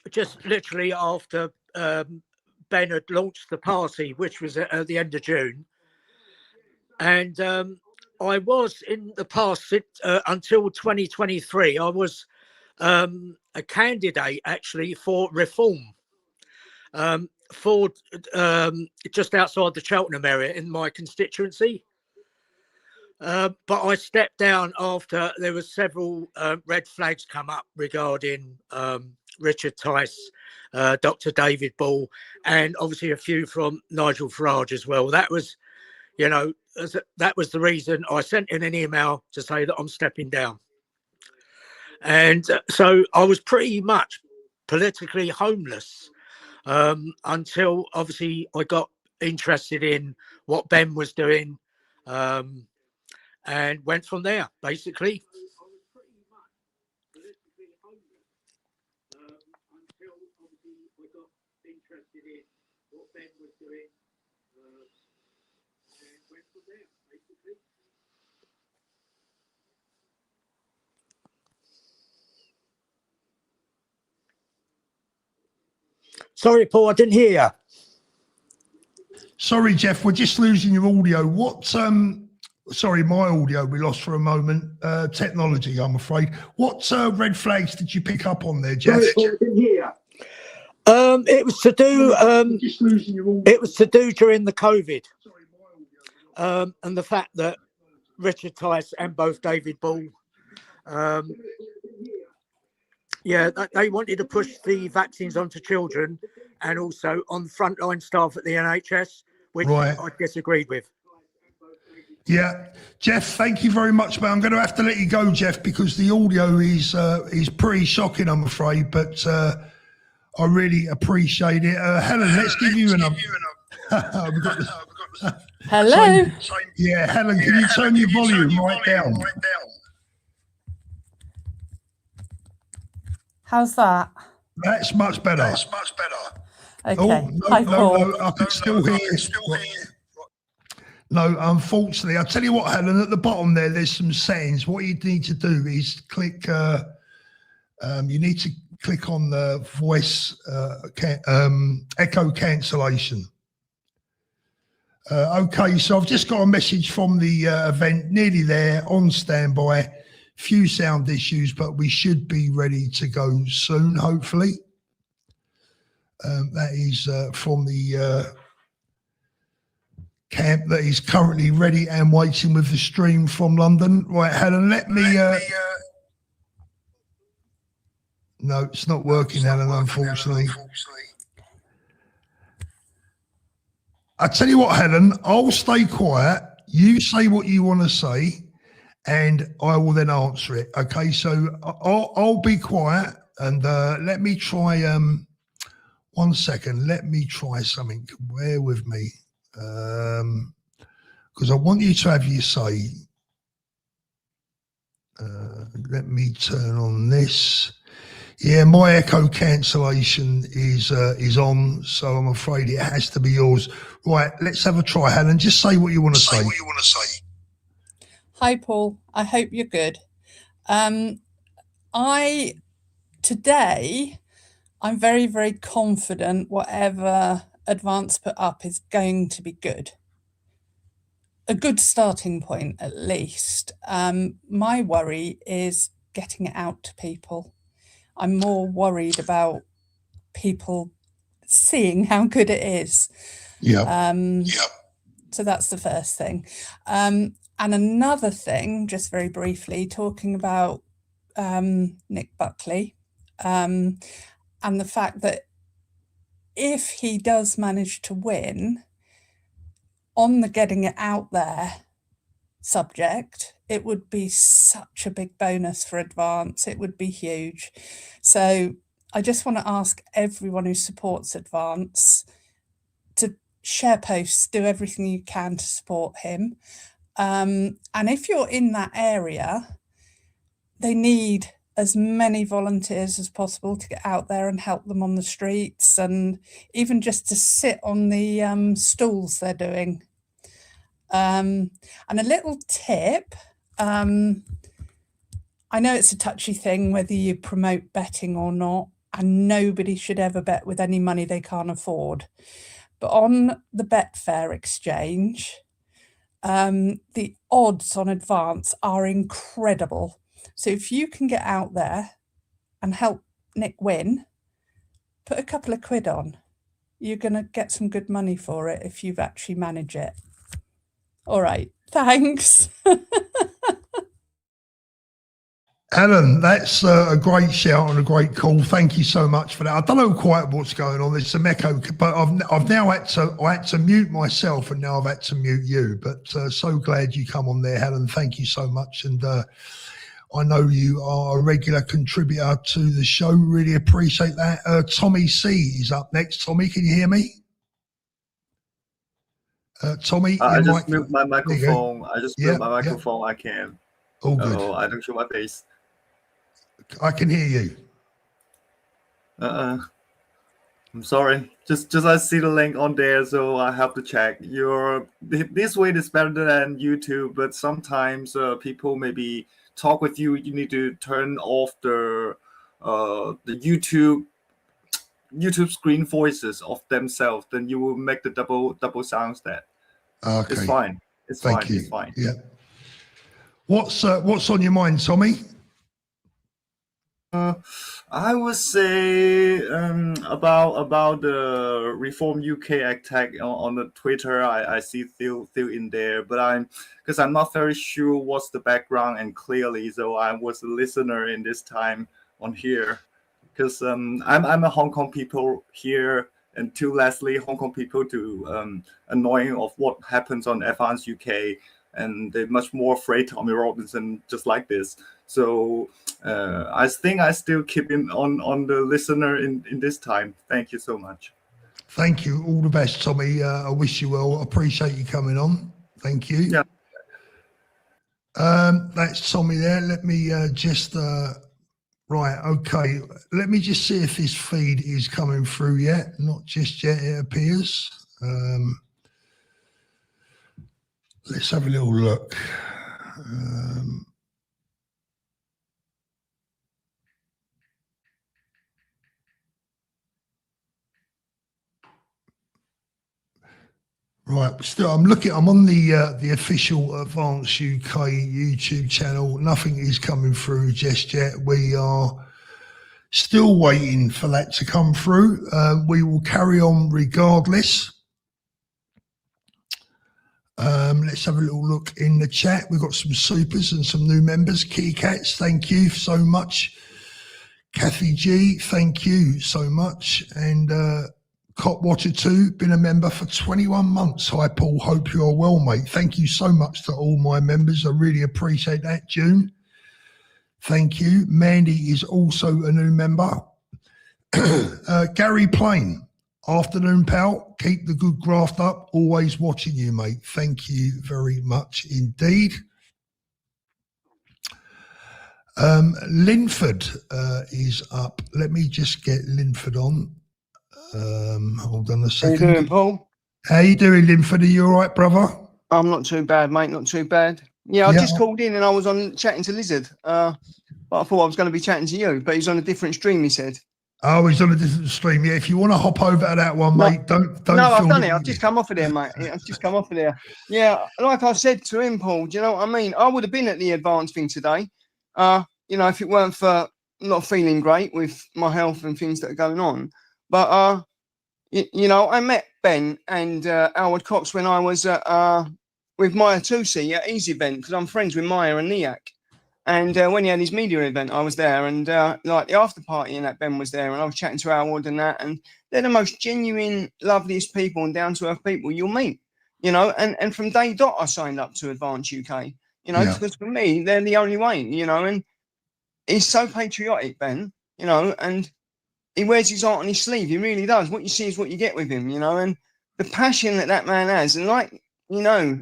just literally after Ben had launched the party, which was at the end of June, and I was in the past until 2023. I was a candidate actually for reform for just outside the Cheltenham area in my constituency. But I stepped down after there were several red flags come up regarding Richard Tice, Dr. David Ball, and obviously a few from Nigel Farage as well. That was, that was the reason I sent in an email to say that I'm stepping down. And so I was pretty much politically homeless until obviously I got interested in what Ben was doing and went from there, basically. Sorry, Paul, I didn't hear you. Sorry, Jeff, we're just losing your audio. Sorry, my audio we lost for a moment. Technology, I'm afraid. What red flags did you pick up on there, Jeff? Sorry, Paul, I didn't hear you. It was to do. It was to do during the COVID, and the fact that Richard Tice and both David Ball, they wanted to push the vaccines onto children and also on frontline staff at the NHS, which I disagreed with. Yeah, Jeff, thank you very much, but I'm going to have to let you go, Jeff, because the audio is pretty shocking, I'm afraid, but I really appreciate it. Helen, let's give you another. Hello. Helen, can you turn your volume right down? How's that? That's much better. Okay. Oh, no, I can still hear you. No, unfortunately, I'll tell you what, Helen, at the bottom there, there's some settings. What you need to do is click, you need to click on the voice echo cancellation. Okay, so I've just got a message from the event, nearly there, on standby. Few sound issues, but we should be ready to go soon, hopefully. That is from the camp that is currently ready and waiting with the stream from London. Right, Helen, let me no, it's not working, Helen, unfortunately. I tell you what, Helen, I'll stay quiet. You say what you want to say, and I will then answer it. Okay, so I'll be quiet, and let me try. 1 second. Let me try something. Bear with me, because I want you to have your say. Let me turn on this. Yeah, my echo cancellation is on, so I'm afraid it has to be yours. Right, let's have a try, Helen. Just say what you want to say. Hi, Paul. I hope you're good. Today, I'm very, very confident whatever Advance put up is going to be good. A good starting point, at least. My worry is getting it out to people. I'm more worried about people seeing how good it is. So that's the first thing. And another thing, just very briefly, talking about Nick Buckley, and the fact that if he does manage to win on the getting it out there subject, it would be such a big bonus for Advance. It would be huge. So I just want to ask everyone who supports Advance to share posts, do everything you can to support him. And if you're in that area, they need as many volunteers as possible to get out there and help them on the streets, and even just to sit on the stalls they're doing. And a little tip, I know it's a touchy thing whether you promote betting or not, and nobody should ever bet with any money they can't afford. But on the Betfair exchange, the odds on Advance are incredible. So if you can get out there and help Nick win, put a couple of quid on. You're going to get some good money for it if you've actually managed it. All right, thanks. Helen, that's a great shout and a great call. Thank you so much for that. I don't know quite what's going on. There's some echo, but I've now had to mute myself, and now I've had to mute you. But so glad you come on there, Helen. Thank you so much. And I know you are a regular contributor to the show. Really appreciate that. Tommy C is up next. Tommy, can you hear me? Tommy, I just mute my microphone. I just mute my microphone. Yeah. I can. All good. Oh, I don't show my face. I can hear you. I'm sorry. Just I see the link on there, so I have to check. This way is better than YouTube, but sometimes people maybe talk with you. You need to turn off the YouTube screen voices of themselves. Then you will make the double sounds. That okay. It's fine. It's Thank fine. you. It's fine. Yeah. What's on your mind, Tommy? I would say about the Reform UK attack on the Twitter. I see still in there, but I'm not very sure what's the background and clearly. So I was a listener in this time on here, because I'm a Hong Kong people here, and to Leslie, Hong Kong people to annoying of what happens on Advance UK, and they're much more afraid Tommy Robinson just like this. So I think I still keep him on the listener in this time. Thank you so much. Thank you. All the best, Tommy. I wish you well. Appreciate you coming on. Thank you. Yeah. That's Tommy there. Let me just right. Okay. Let me just see if this feed is coming through yet. Not just yet, it appears. Let's have a little look. Right, still, I'm on the official Advance UK YouTube channel. Nothing is coming through just yet. We are still waiting for that to come through. We will carry on regardless. Let's have a little look in the chat. We've got some supers and some new members. Kitty Cats, thank you so much. Kathy G, thank you so much. And Copwater 2, been a member for 21 months. Hi, Paul. Hope you are well, mate. Thank you so much to all my members. I really appreciate that. June, thank you. Mandy is also a new member. Gary Plain, afternoon, pal. Keep the good graft up. Always watching you, mate. Thank you very much indeed. Linford is up. Let me just get Linford on. Hold on a second. How you doing, Paul? How you doing, Linford? Are you all right, brother? I'm not too bad, mate. Not too bad. Yeah, I just called in and I was on chatting to Lizard. But I thought I was going to be chatting to you, but he's on a different stream, he said. Oh, he's on a different stream. Yeah, if you want to hop over to that one, mate, don't. No, I've done it. I've just come off of there, mate. I've just come off of there. Yeah, like I said to him, Paul, do you know what I mean? I would have been at the Advance thing today. You know, if it weren't for not feeling great with my health and things that are going on. But, you know, I met Ben and Howard Cox when I was with Maya Tusi at Easy Event, because I'm friends with Maya and Niak. And when he had his media event, I was there. And like the after party and that, Ben was there. And I was chatting to Howard and that. And they're the most genuine, loveliest people and down-to-earth people you'll meet. You know, and from day dot, I signed up to Advance UK. You know, because for me, they're the only way, you know. And he's so patriotic, Ben, you know, and he wears his heart on his sleeve. He really does. What you see is what you get with him, you know, and the passion that that man has. And like, you know,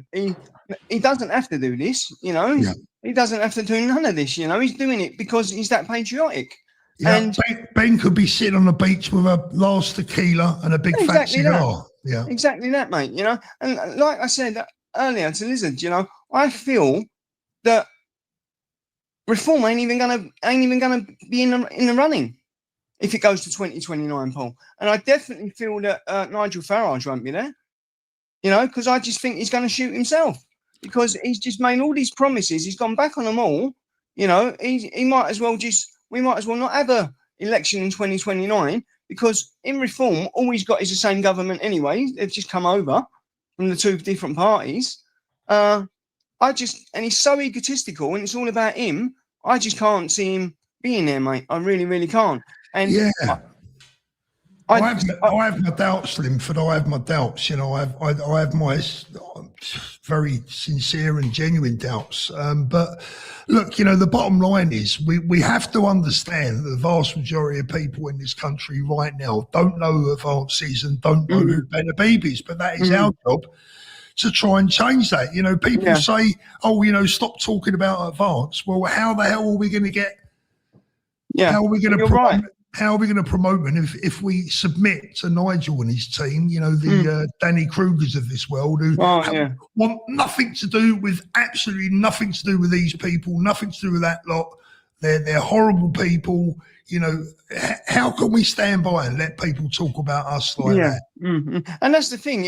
he doesn't have to do this, you know. He doesn't have to do none of this, you know. He's doing it because he's that patriotic. Yeah, and Ben could be sitting on the beach with a last tequila and a big fat cigar. Yeah, exactly that, mate, you know. And like I said earlier to Lizard, you know, I feel that reform ain't even gonna be in the running if it goes to 2029, Paul. And I definitely feel that Nigel Farage won't be there, you know, because I just think he's going to shoot himself because he's just made all these promises. He's gone back on them all, you know. We might as well not have a election in 2029 because in reform, all he's got is the same government anyway. They've just come over from the two different parties. And he's so egotistical and it's all about him. I just can't see him being there, mate. I really, really can't. And yeah, I have my doubts, Linford. I have my doubts. You know, I have my very sincere and genuine doubts. But look, you know, the bottom line is we have to understand that the vast majority of people in this country right now don't know who Advance is and don't know who Ben Habib is. But that is our job to try and change that. You know, people say, "Oh, you know, stop talking about Advance." Well, how the hell are we going to get? How are we going to promote? How are we going to promote them if we submit to Nigel and his team? You know, the Danny Krugers of this world who want nothing to do with, absolutely nothing to do with these people, nothing to do with that lot. They're horrible people. You know, how can we stand by and let people talk about us like that? And that's the thing.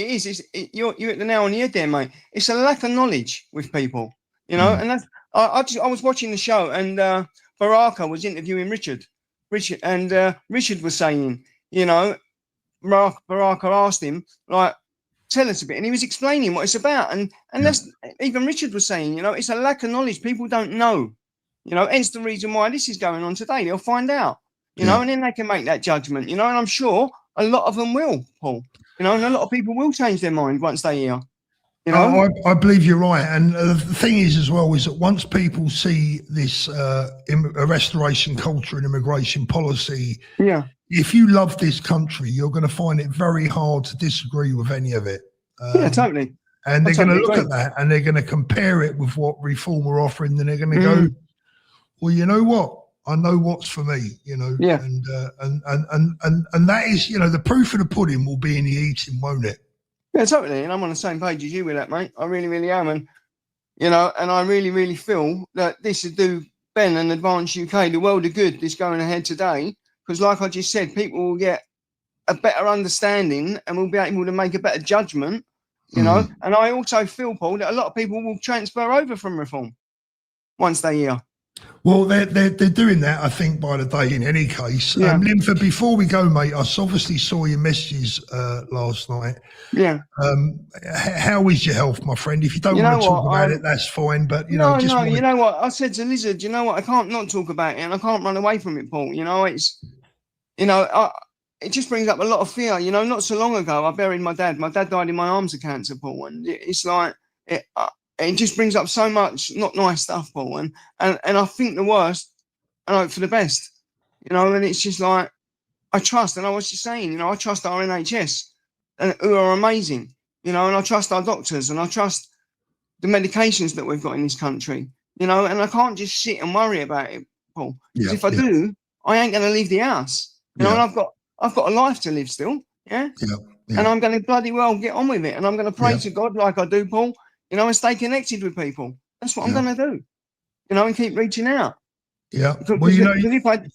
You're at the nail on the head there, mate. It's a lack of knowledge with people. You know, and that's. I was watching the show and Baraka was interviewing Richard, and Richard was saying, you know, Baraka asked him, like, tell us a bit, and he was explaining what it's about, and that's even Richard was saying, you know, it's a lack of knowledge. People don't know, you know, hence the reason why this is going on today. They'll find out, you know, and then they can make that judgment, you know, and I'm sure a lot of them will, Paul, you know, and a lot of people will change their mind once they hear. You know? I believe you're right. And the thing is as well is that once people see this restoration culture and immigration policy, if you love this country, you're going to find it very hard to disagree with any of it. Totally. And they're going to look at that and they're going to compare it with what Reform are offering. And they're going to go, well, you know what? I know what's for me, you know, and that is, you know, the proof of the pudding will be in the eating, won't it? Yeah, totally. And I'm on the same page as you with that, mate. I really, really am. And, you know, and I really, really feel that this would do Ben and Advance UK the world of good, this going ahead today. Because like I just said, people will get a better understanding and we'll be able to make a better judgment, you know. And I also feel, Paul, that a lot of people will transfer over from reform once they hear. Well, they're doing that, I think, by the day. In any case, Yeah. Linford, before we go, mate, I obviously saw your messages last night. Yeah. How is your health, my friend? If you don't want to talk about it, that's fine. But you know, just you know what I said to Lizard. You know what, I can't not talk about it, and I can't run away from it, Paul. You know, it's, you know, it just brings up a lot of fear. You know, not so long ago, I buried my dad. My dad died in my arms of cancer, Paul, and it's like it just brings up so much not nice stuff, Paul. And I think the worst, and I hope for the best. You know, and it's just like I trust, and I was just saying, you know, I trust our NHS, who are amazing. You know, and I trust our doctors, and I trust the medications that we've got in this country. You know, and I can't just sit and worry about it, Paul. Because if I do, I ain't going to leave the house. You know, and I've got a life to live still. Yeah. And I'm going to bloody well get on with it. And I'm going to pray to God like I do, Paul, you know, and stay connected with people. That's what I'm going to do, you know, and keep reaching out. Yeah. Because, well, you know, if I,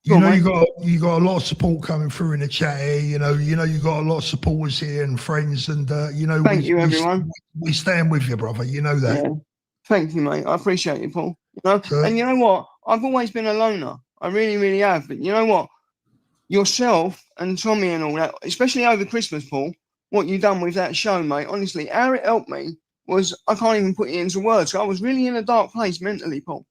you got a lot of support coming through in the chat here. You know, you got a lot of supporters here and friends, and you know, thank you, everyone. We stand with you, brother. You know that. Yeah. Thank you, mate. I appreciate it, Paul. You know, and you know what? I've always been a loner. I really, really have. But you know what? Yourself and Tommy and all that, especially over Christmas, Paul, what you done with that show, mate, honestly, how it helped me was, I can't even put it into words. I was really in a dark place mentally, Paul.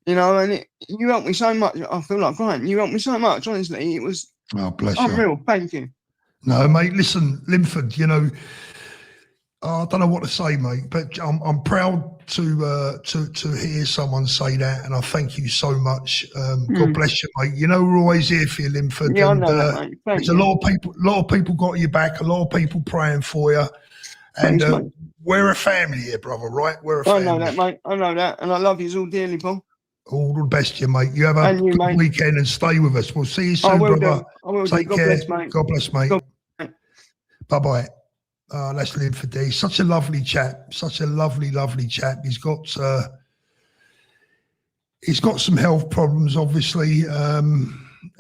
You know, and you helped me so much. I feel like crying. You helped me so much, honestly. It was unreal. Thank you. No, mate, listen, Linford, you know, I don't know what to say, mate, but I'm proud to hear someone say that, and I thank you so much. God bless you, mate. You know, we're always here for you, Linford. Yeah, and, I know that, mate. Thank you. A lot of people got your back. A lot of people praying for you, and Thanks, we're a family here, brother. Right? We're a family. I know that, mate. I know that, and I love you all dearly, Paul. All the best to you, mate. You have a good weekend and stay with us. We'll see you soon, brother. I will Take do. God care. bless, mate. God bless, mate. Bye-bye. That's Linford D. Such a lovely chap. Such a lovely, lovely chap. He's got some health problems, obviously,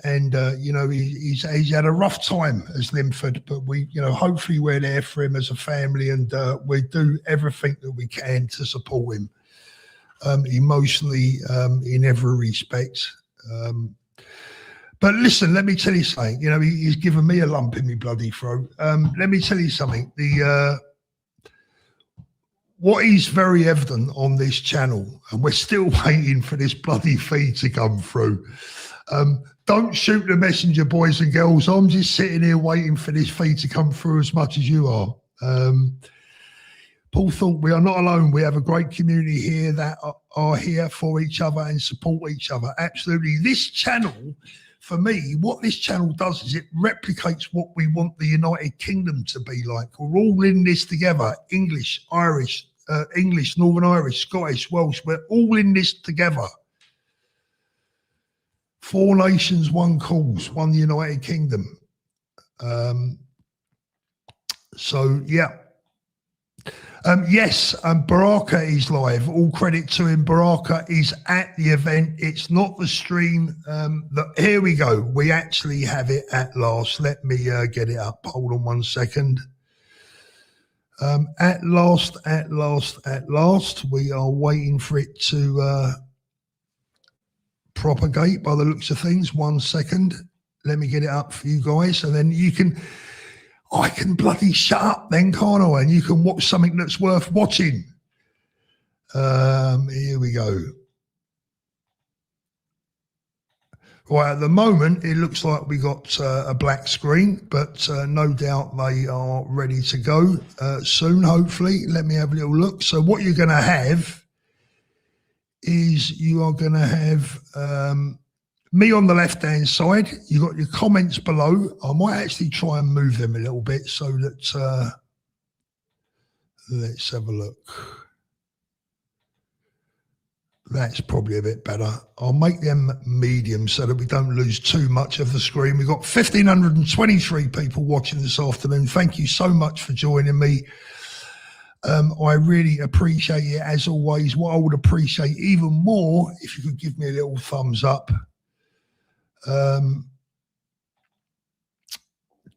and you know, he's had a rough time as Linford. But we, you know, hopefully we're there for him as a family, and we do everything that we can to support him emotionally in every respect. But listen, let me tell you something. You know, he's given me a lump in my bloody throat. Let me tell you something. What is very evident on this channel, and we're still waiting for this bloody feed to come through. Don't shoot the messenger, boys and girls. I'm just sitting here waiting for this feed to come through as much as you are. Paul thought we are not alone. We have a great community here that are here for each other and support each other. Absolutely. This channel, for me, what this channel does is it replicates what we want the United Kingdom to be like. We're all in this together. English, Irish, Northern Irish, Scottish, Welsh. We're all in this together. 4 nations, 1 cause, 1 United Kingdom. So, yeah. Yes, Baraka is live. All credit to him. Baraka is at the event. It's not the stream. Here we go. We actually have it at last. Let me get it up. Hold on 1 second. At last, we are waiting for it to propagate by the looks of things. 1 second. Let me get it up for you guys, and then you can... I can bloody shut up then, can't I? And you can watch something that's worth watching. Here we go. Right, at the moment, it looks like we got a black screen, but no doubt they are ready to go soon, hopefully. Let me have a little look. So what you're going to have is you are going to have... me on the left-hand side, you got your comments below. I might actually try and move them a little bit so that, let's have a look. That's probably a bit better. I'll make them medium so that we don't lose too much of the screen. We've got 1,523 people watching this afternoon. Thank you so much for joining me. I really appreciate it as always. What I would appreciate even more if you could give me a little thumbs up.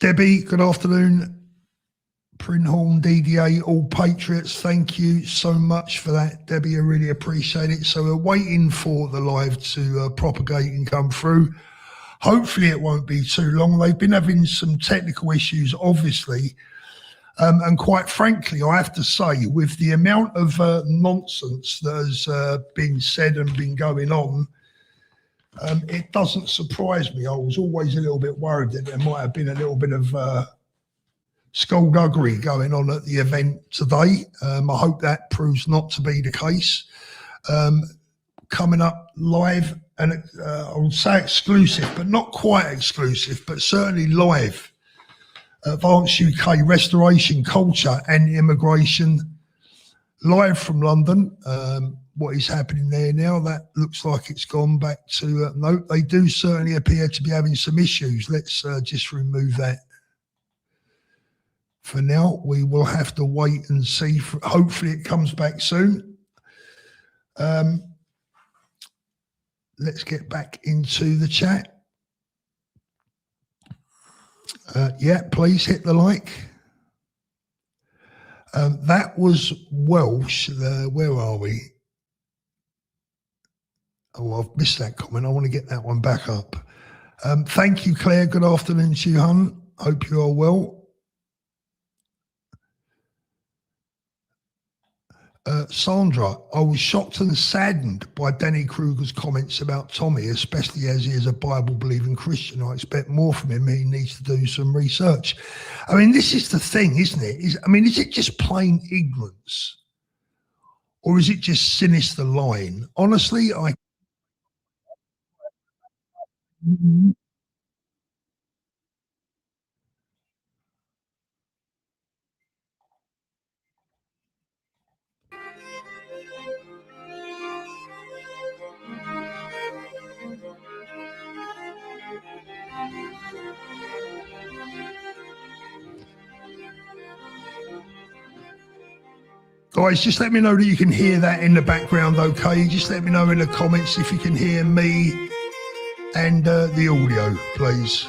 Debbie, good afternoon. Prinhorn, DDA, all Patriots, thank you so much for that, Debbie. I really appreciate it. So we're waiting for the live to propagate and come through. Hopefully it won't be too long. They've been having some technical issues, obviously. And quite frankly, I have to say, with the amount of nonsense that has been said and been going on, it doesn't surprise me. I was always a little bit worried that there might have been a little bit of skullduggery going on at the event today. I hope that proves not to be the case. Coming up live, and I would say exclusive, but not quite exclusive, but certainly live. Advanced UK Restoration, Culture and Immigration, live from London. What is happening there now? That looks like it's gone back to, no, they do certainly appear to be having some issues. Let's just remove that. For now, we will have to wait and see. Hopefully it comes back soon. Let's get back into the chat. Yeah, please hit the like. That was Welsh. Where are we? Oh, I've missed that comment. I want to get that one back up. Thank you, Claire. Good afternoon to you, hon. Hope you are well. Sandra, I was shocked and saddened by Danny Kruger's comments about Tommy, especially as he is a Bible-believing Christian. I expect more from him. He needs to do some research. I mean, this is the thing, isn't it? Is it just plain ignorance? Or is it just sinister lying? Honestly, Guys, just let me know that you can hear that in the background, okay? Just let me know in the comments if you can hear me and the audio, please.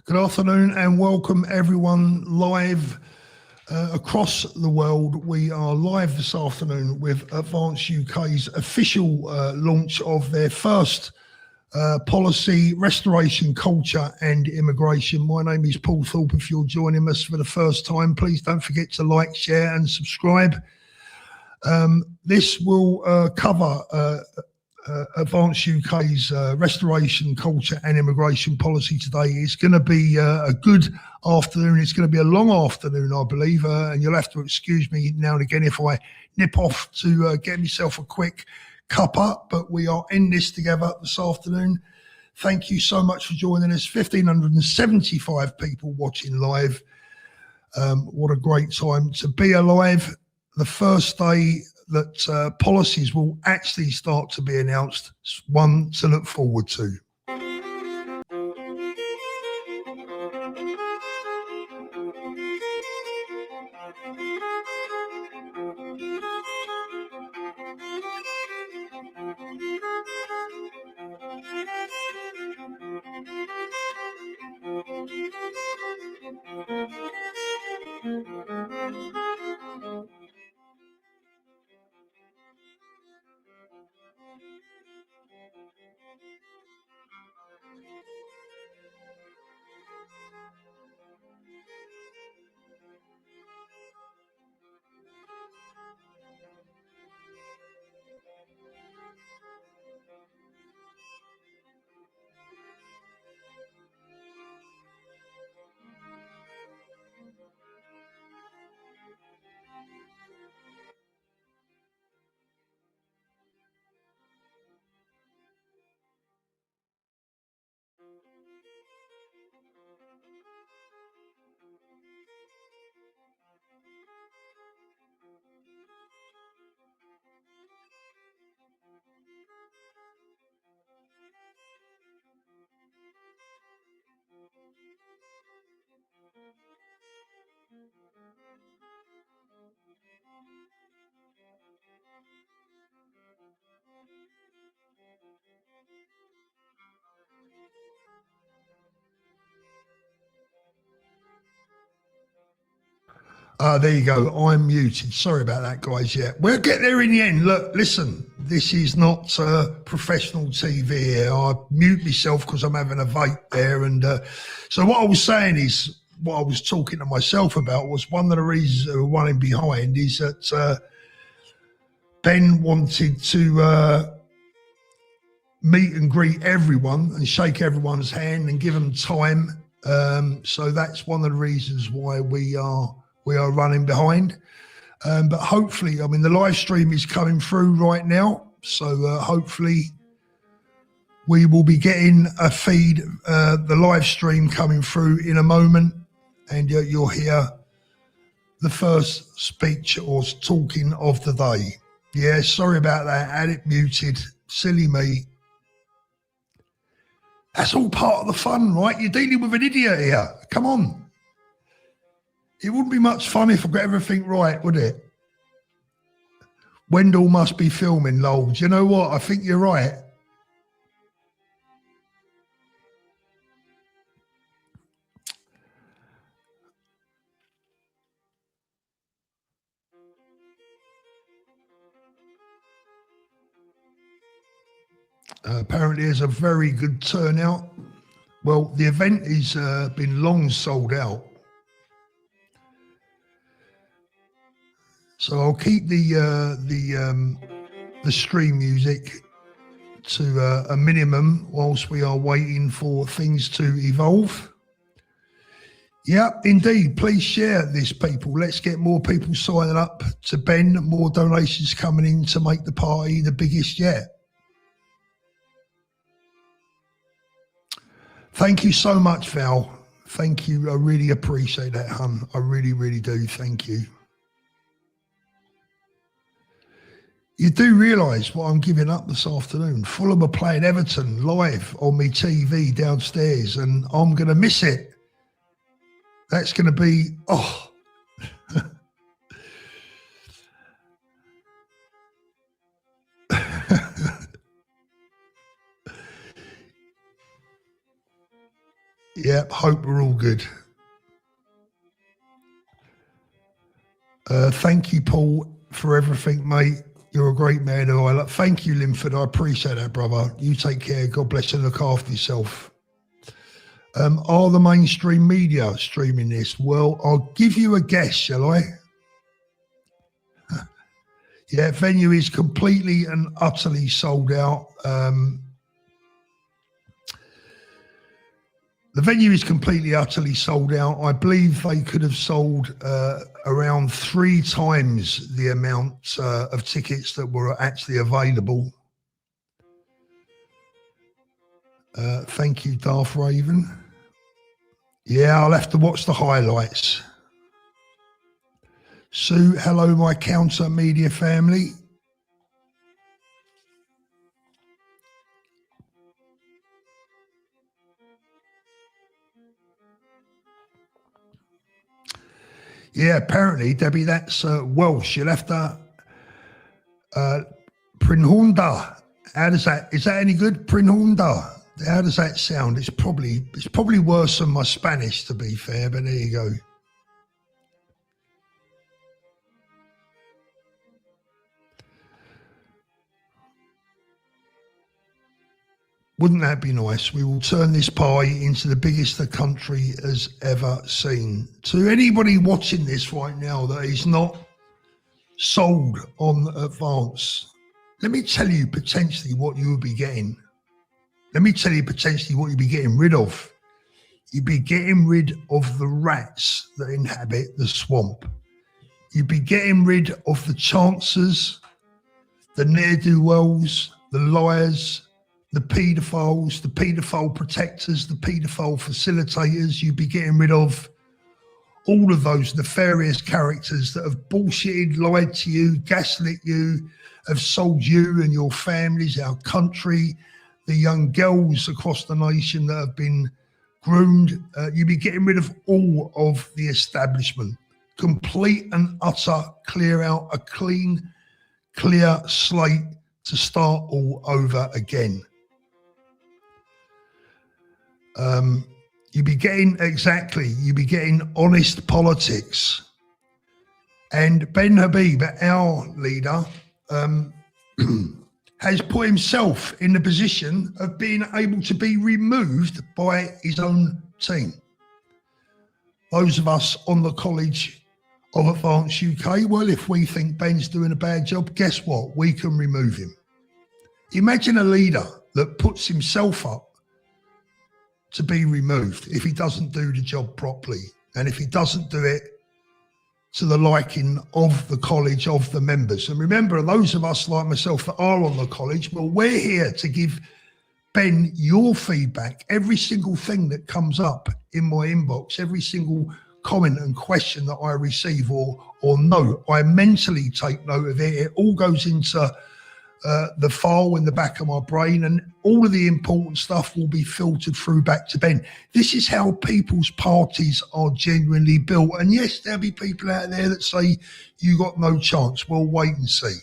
Good afternoon and welcome everyone live across the world. We are live this afternoon with Advance UK's official launch of their first policy, restoration, culture and immigration. My name is Paul Thorpe. If you're joining us for the first time, please don't forget to like, share and subscribe. This will cover Advance UK's restoration, culture and immigration policy today. It's going to be a good afternoon. It's going to be a long afternoon, I believe, and you'll have to excuse me now and again if I nip off to get myself a quick cuppa, but we are in this together this afternoon. Thank you so much for joining us. 1,575 people watching live. What a great time to be alive. The first day that policies will actually start to be announced, one to look forward to. There you go. I'm muted. Sorry about that, guys. Yeah, we'll get there in the end. Look, listen, this is not professional TV here. I mute myself because I'm having a vape there. And so what I was saying is, what I was talking to myself about was one of the reasons that we're running behind is that Ben wanted to meet and greet everyone and shake everyone's hand and give them time. So that's one of the reasons why we are running behind. But hopefully, I mean, the live stream is coming through right now. So hopefully we will be getting a feed, the live stream coming through in a moment. And you'll hear the first speech or talking of the day. Yeah, sorry about that. I had it muted. Silly me. That's all part of the fun, right? You're dealing with an idiot here. Come on. It wouldn't be much fun if I got everything right, would it? Wendell must be filming, lol. Do you know what? I think you're right. Apparently there's a very good turnout. Well, the event has been long sold out. So I'll keep the stream music to a minimum whilst we are waiting for things to evolve. Yeah, indeed. Please share this, people. Let's get more people signing up to Ben, more donations coming in to make the party the biggest yet. Thank you so much, Val. Thank you. I really appreciate that, hun. I really, really do. Thank you. You do realise what I'm giving up this afternoon. Fulham are playing Everton live on my TV downstairs, and I'm going to miss it. That's going to be, oh. Yep, hope we're all good. Thank you, Paul, for everything, mate. You're a great man. Thank you, Linford. I appreciate that, brother. You take care. God bless you. Look after yourself. Are the mainstream media streaming this? Well, I'll give you a guess, shall I? Yeah, venue is completely and utterly sold out. The venue is completely, utterly sold out. I believe they could have sold around 3 times the amount of tickets that were actually available. Thank you, Darth Raven. Yeah, I'll have to watch the highlights. Sue, hello, my counter media family. Yeah, apparently, Debbie, that's Welsh. You'll have to Prinhunda. How does that? Is that any good? Prinhunda. How does that sound? It's probably worse than my Spanish, to be fair. But there you go. Wouldn't that be nice? We will turn this party into the biggest the country has ever seen. To anybody watching this right now that is not sold on advance, let me tell you potentially what you will be getting. Let me tell you potentially what you'll be getting rid of. You'll be getting rid of the rats that inhabit the swamp. You'll be getting rid of the chancers, the ne'er-do-wells, the liars, the paedophiles, the paedophile protectors, the paedophile facilitators. You'd be getting rid of all of those nefarious characters that have bullshitted, lied to you, gaslit you, have sold you and your families, our country, the young girls across the nation that have been groomed. You'd be getting rid of all of the establishment. Complete and utter clear out, a clean clear slate to start all over again. You'd be getting honest politics. And Ben Habib, our leader, has put himself in the position of being able to be removed by his own team. Those of us on the College of Advanced UK, well, if we think Ben's doing a bad job, guess what? We can remove him. Imagine a leader that puts himself up to be removed if he doesn't do the job properly, and if he doesn't do it to the liking of the college, of the members. And remember, those of us like myself that are on the college, well, we're here to give Ben your feedback. Every single thing that comes up in my inbox, every single comment and question that I receive or note, I mentally take note of it. It all goes into the file in the back of my brain, and all of the important stuff will be filtered through back to Ben. This is how people's parties are genuinely built. And yes, there'll be people out there that say you got no chance. We'll wait and see.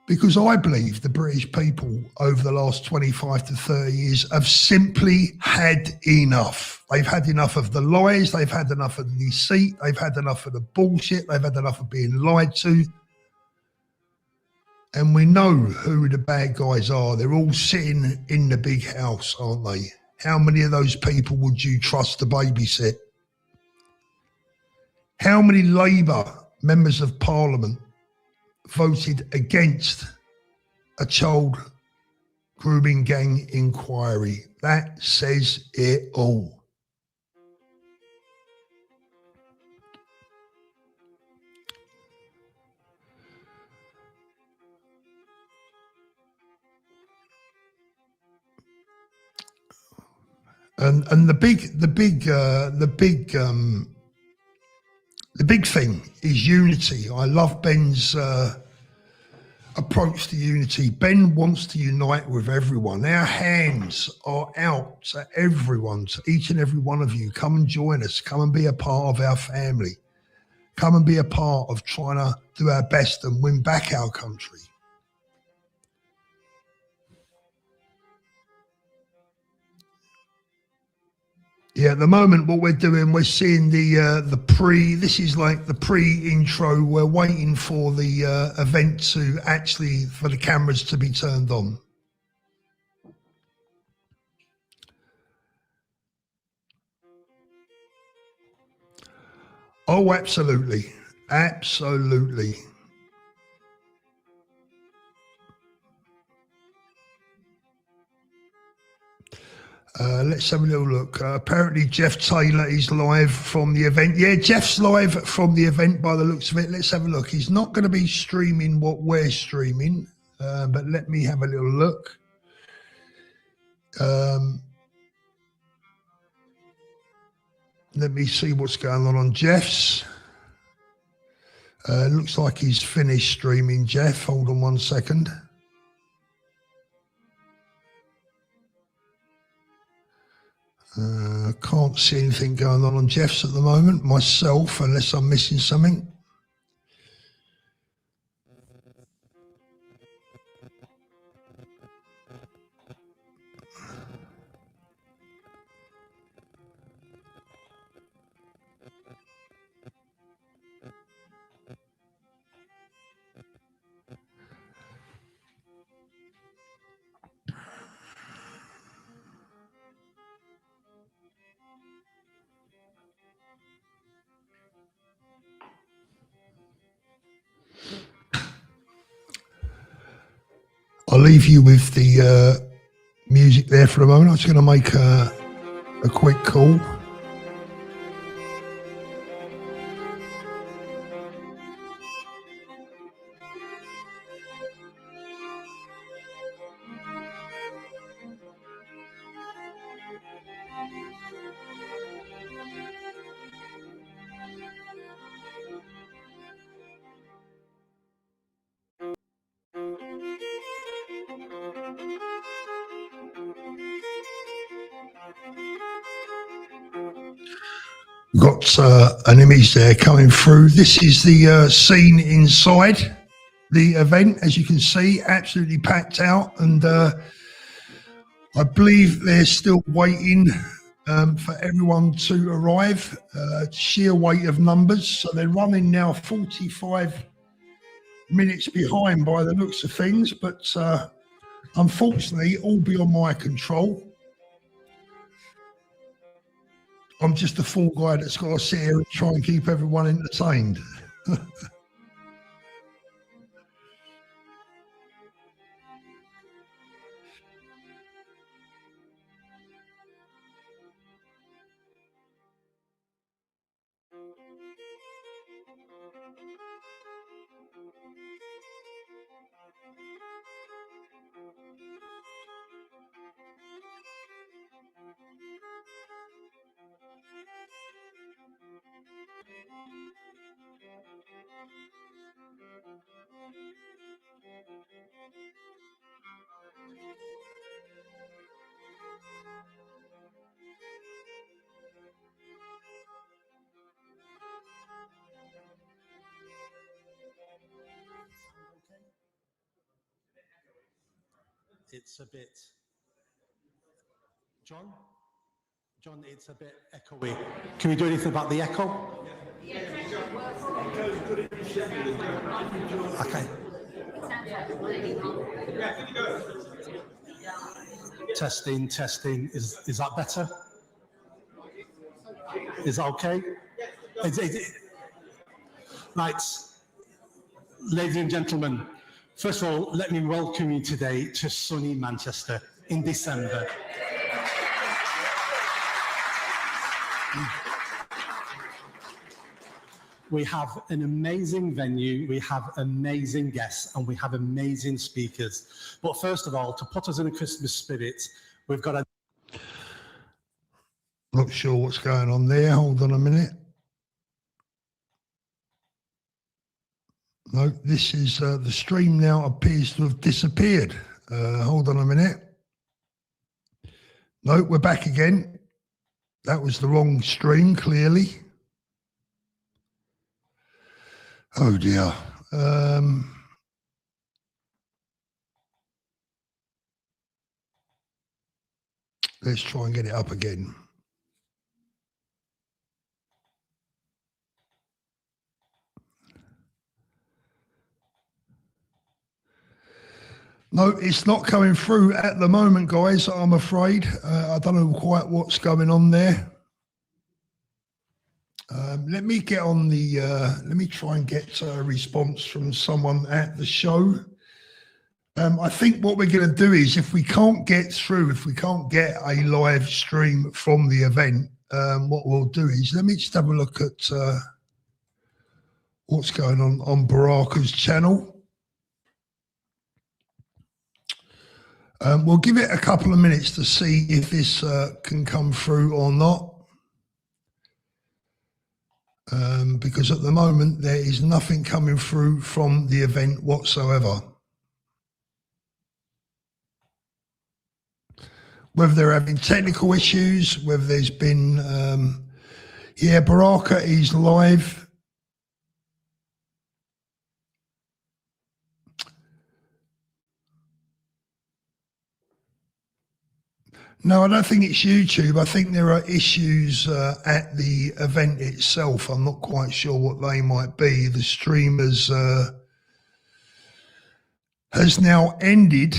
Because I believe the British people over the last 25 to 30 years have simply had enough. They've had enough of the lies. They've had enough of the deceit. They've had enough of the bullshit. They've had enough of being lied to. And we know who the bad guys are. They're all sitting in the big house, aren't they? How many of those people would you trust to babysit? How many Labour members of Parliament voted against a child grooming gang inquiry? That says it all. And the big thing is unity. I love Ben's approach to unity. Ben wants to unite with everyone. Our hands are out to everyone, to each and every one of you. Come and join us. Come and be a part of our family. Come and be a part of trying to do our best and win back our country. Yeah, at the moment, what we're doing, we're seeing this is like the pre-intro. We're waiting for the event for the cameras to be turned on. Oh, absolutely. Absolutely. Let's have a little look. Apparently Jeff Taylor is live from the event. Yeah, Jeff's live from the event by the looks of it. Let's have a look. He's not going to be streaming what we're streaming, but let me have a little look. Let me see what's going on Jeff's. Looks like he's finished streaming, Jeff. Hold on one second. Can't see anything going on Jeff's at the moment, myself, unless I'm missing something. I'll leave you with the music there for a moment. I'm just going to make a quick call. We've got an image there coming through. This is the scene inside the event. As you can see, absolutely packed out, and I believe they're still waiting for everyone to arrive. Sheer weight of numbers. So they're running now 45 minutes behind by the looks of things, but unfortunately, all beyond my control. I'm just a fool guy that's got to sit here and try and keep everyone entertained. It's a bit, John, it's a bit echoey. Can we do anything about the echo? Okay. Testing. Is that better? Is that okay? Right, ladies and gentlemen, first of all, let me welcome you today to sunny Manchester in December. We have an amazing venue, we have amazing guests, and we have amazing speakers. But first of all, to put us in a Christmas spirit, we've got a... Not sure what's going on there. Hold on a minute. No, this is the stream now appears to have disappeared. Hold on a minute. No, we're back again. That was the wrong stream, clearly. Oh dear. Let's try and get it up again. No, it's not coming through at the moment, guys, I'm afraid. I don't know quite what's going on there. Let me get on the, let me try and get a response from someone at the show. I think what we're going to do is if we can't get through, if we can't get a live stream from the event, what we'll do is, let me just have a look at what's going on Baraka's channel. We'll give it a couple of minutes to see if this can come through or not. Because at the moment there is nothing coming through from the event whatsoever. Whether they're having technical issues, whether there's been, yeah, Baraka is live. No, I don't think it's YouTube. I think there are issues at the event itself. I'm not quite sure what they might be. The stream has now ended,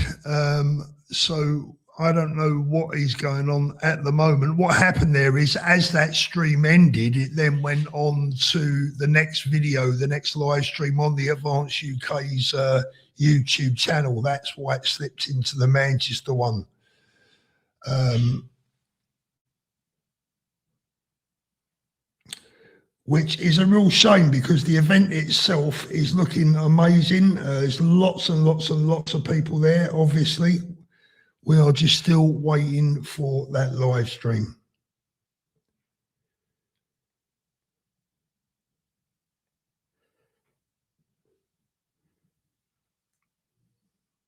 so I don't know what is going on at the moment. What happened there is as that stream ended, it then went on to the next video, the next live stream on the Advanced UK's YouTube channel. That's why it slipped into the Manchester one. Which is a real shame because the event itself is looking amazing. There's lots and lots and lots of people there, obviously. We are just still waiting for that live stream.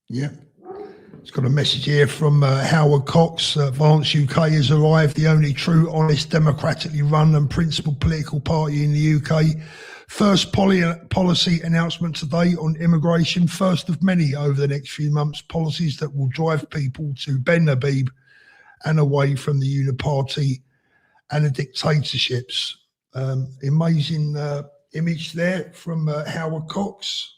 Yeah. It's got a message here from Howard Cox. Advance UK has arrived, the only true, honest, democratically run and principled political party in the UK. First policy announcement today on immigration, first of many over the next few months, policies that will drive people to Ben Habib and away from the uniparty and the dictatorships. Amazing image there from Howard Cox.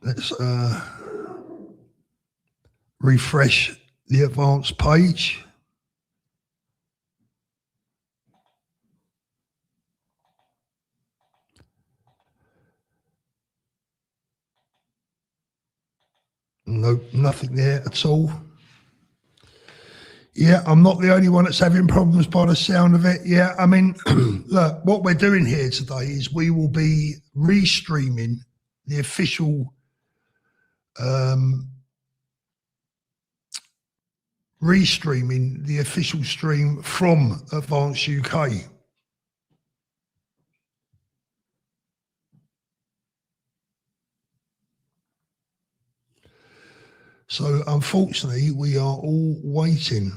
Let's refresh the advanced page. Nope, nothing there at all. Yeah, I'm not the only one that's having problems by the sound of it. Yeah, I mean, look, what we're doing here today is we will be restreaming the official stream from Advance UK. So unfortunately, we are all waiting.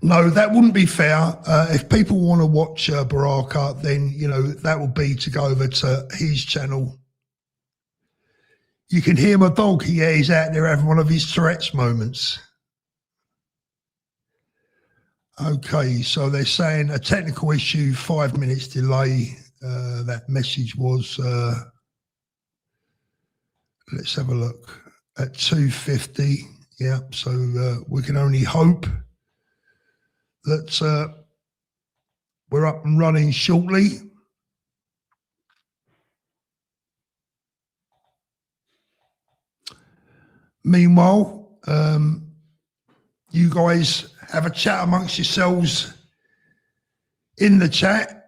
No, that wouldn't be fair. If people want to watch Baraka, then, you know, that would be to go over to his channel. You can hear my dog. Yeah, he's out there having one of his Tourette's moments. Okay, so they're saying a technical issue, 5 minutes delay. That message was, let's have a look, at 2:50. Yeah, so we can only hope that we're up and running shortly. Meanwhile, you guys have a chat amongst yourselves in the chat.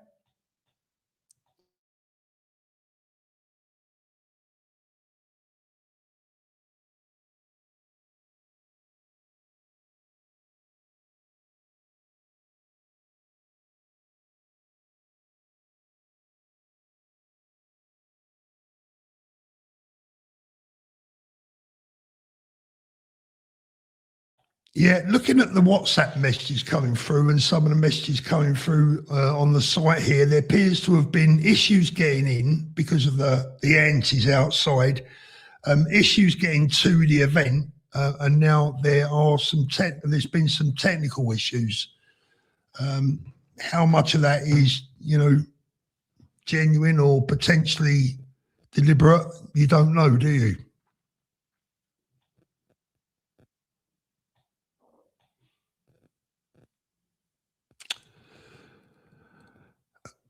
Yeah, looking at the WhatsApp messages coming through and some of the messages coming through on the site here, there appears to have been issues getting in because of the antis outside, issues getting to the event, and now there are there's been some technical issues. How much of that is, you know, genuine or potentially deliberate, you don't know, do you?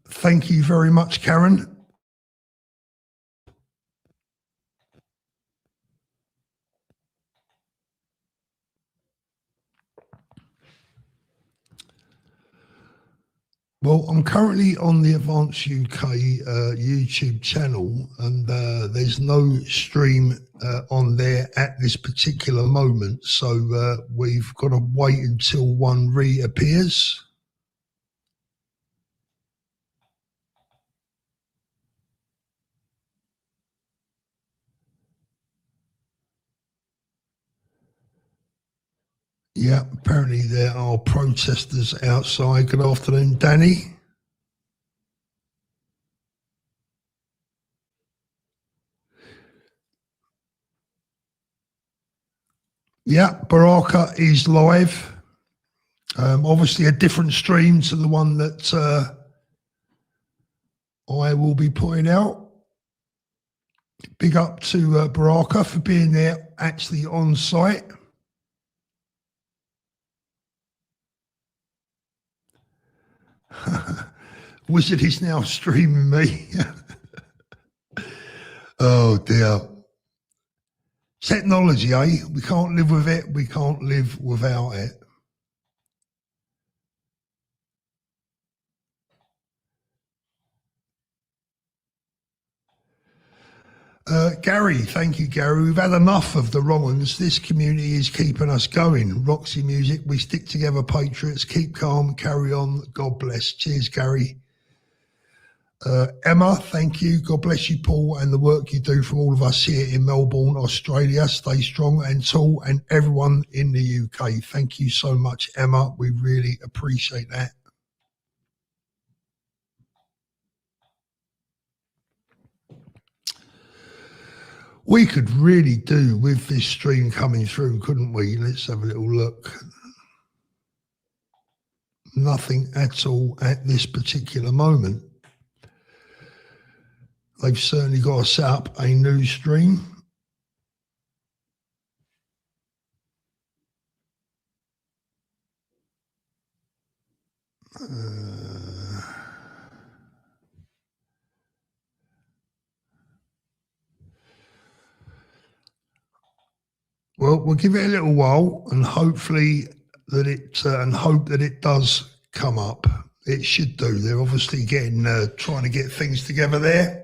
Thank you very much, Karen. Well, I'm currently on the Advance UK YouTube channel, and there's no stream on there at this particular moment. So we've got to wait until one reappears. Yeah, apparently there are protesters outside. Good afternoon, Danny. Yeah, Baraka is live. Obviously a different stream to the one that I will be putting out. Big up to Baraka for being there actually on site. Wizard is now streaming me. Oh dear. Technology, eh? We can't live with it. We can't live without it. Gary, thank you, Gary. We've had enough of the wrong ones. This community is keeping us going. Roxy Music, we stick together, patriots. Keep calm, carry on. God bless. Cheers, Gary. Emma, thank you. God bless you, Paul, and the work you do for all of us here in Melbourne, Australia. Stay strong and tall, and everyone in the UK. Thank you so much, Emma. We really appreciate that. We could really do with this stream coming through, couldn't we? Let's have a little look. Nothing at all at this particular moment. They've certainly got to set up a new stream. Well, we'll give it a little while and hopefully that it does come up. It should do. They're obviously trying to get things together there.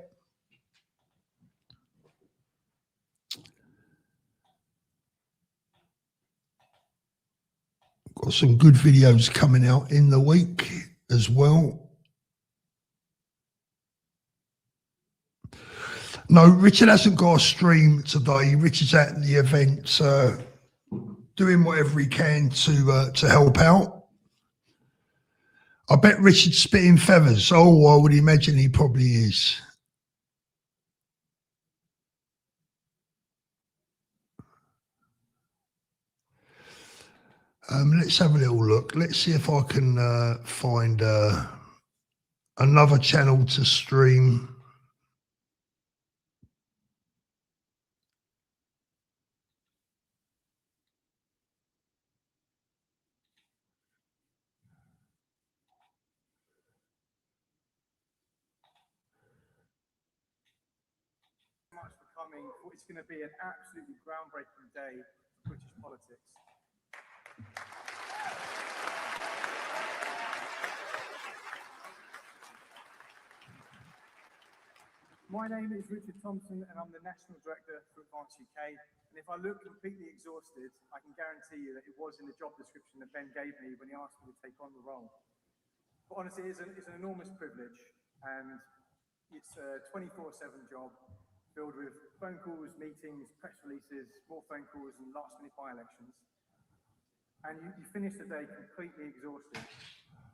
Got some good videos coming out in the week as well. No, Richard hasn't got a stream today. Richard's at the event doing whatever he can to help out. I bet Richard's spitting feathers. Oh, I would imagine he probably is. Let's have a little look. Let's see if I can find another channel to stream. Much for coming. It's going to be an absolutely groundbreaking day for British politics. My name is Richard Thompson and I'm the National Director for Advance UK. And if I look completely exhausted, I can guarantee you that it was in the job description that Ben gave me when he asked me to take on the role. But honestly, it's an enormous privilege, and it's a 24/7 job filled with phone calls, meetings, press releases, more phone calls and last-minute by-elections. And you finish the day completely exhausted,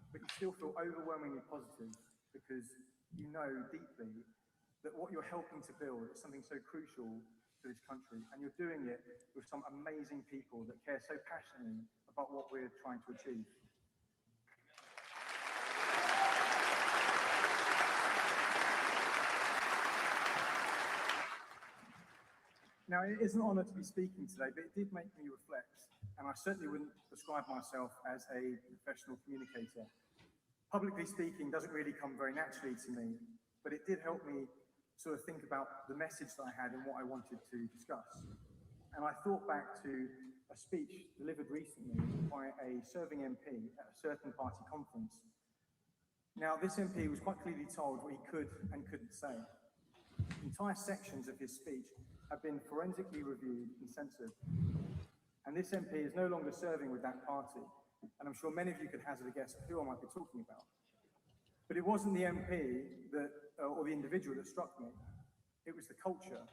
but you still feel overwhelmingly positive because you know deeply that what you're helping to build is something so crucial to this country, and you're doing it with some amazing people that care so passionately about what we're trying to achieve. Now, it is an honour to be speaking today, but it did make me reflect, and I certainly wouldn't describe myself as a professional communicator. Publicly speaking doesn't really come very naturally to me, but it did help me sort of think about the message that I had and what I wanted to discuss. And I thought back to a speech delivered recently by a serving MP at a certain party conference. Now, this MP was quite clearly told what he could and couldn't say. Entire sections of his speech have been forensically reviewed and censored. And this MP is no longer serving with that party. And I'm sure many of you could hazard a guess at who I might be talking about. But it wasn't the MP or the individual that struck me. It was the culture.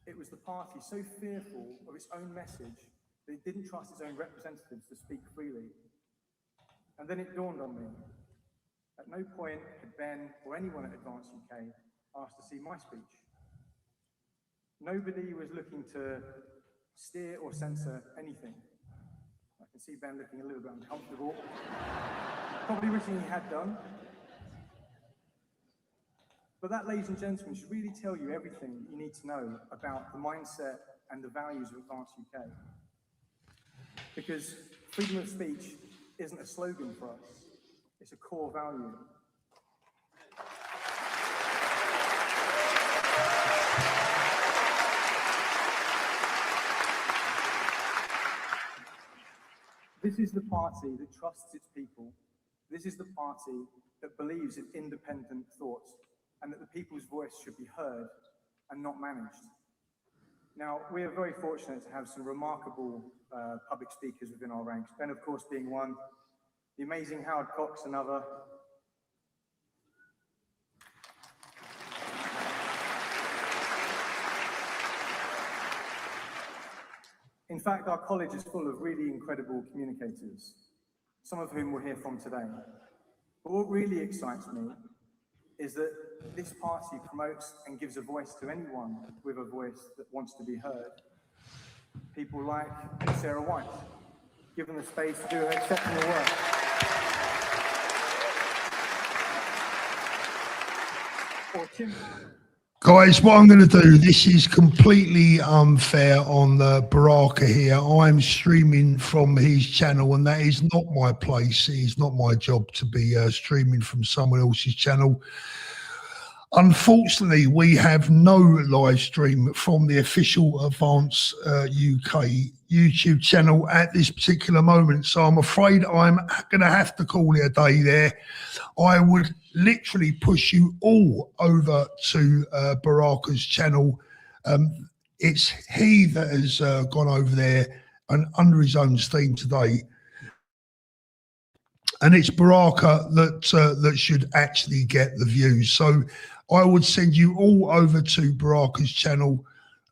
It was the party so fearful of its own message that it didn't trust its own representatives to speak freely. And then it dawned on me. At no point had Ben or anyone at Advance UK asked to see my speech. Nobody was looking to steer or censor anything. I can see Ben looking a little bit uncomfortable. Probably wishing he had done. But that, ladies and gentlemen, should really tell you everything you need to know about the mindset and the values of Advance UK. Because freedom of speech isn't a slogan for us, it's a core value. This is the party that trusts its people. This is the party that believes in independent thought and that the people's voice should be heard and not managed. Now, we are very fortunate to have some remarkable public speakers within our ranks. Ben, of course, being one, the amazing Howard Cox, another. In fact, our college is full of really incredible communicators, some of whom we'll hear from today. But what really excites me is that this party promotes and gives a voice to anyone with a voice that wants to be heard. People like Sarah White, given the space to do her exceptional work. Or Tim. Guys, what I'm going to do, this is completely unfair on Baraka here. I'm streaming from his channel, and that is not my place. It is not my job to be streaming from someone else's channel. Unfortunately, we have no live stream from the official Advance UK YouTube channel at this particular moment. So I'm afraid I'm going to have to call it a day there. I would literally push you all over to Baraka's channel. It's he that has gone over there and under his own steam today. And it's Baraka that should actually get the views. So I would send you all over to Baraka's channel.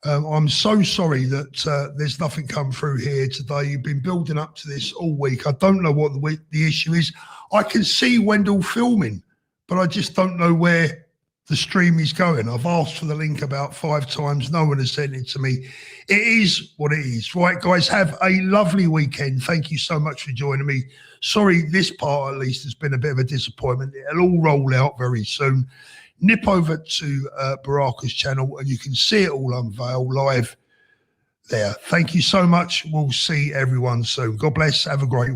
I'm so sorry that there's nothing come through here today. You've been building up to this all week. I don't know what the issue is. I can see Wendell filming, but I just don't know where the stream is going. I've asked for the link about 5 times. No one has sent it to me. It is what it is. Right, guys, have a lovely weekend. Thank you so much for joining me. Sorry, this part at least has been a bit of a disappointment. It'll all roll out very soon. Nip over to Baraka's channel and you can see it all unveil live there. Thank you so much. We'll see everyone soon. God bless. Have a great week.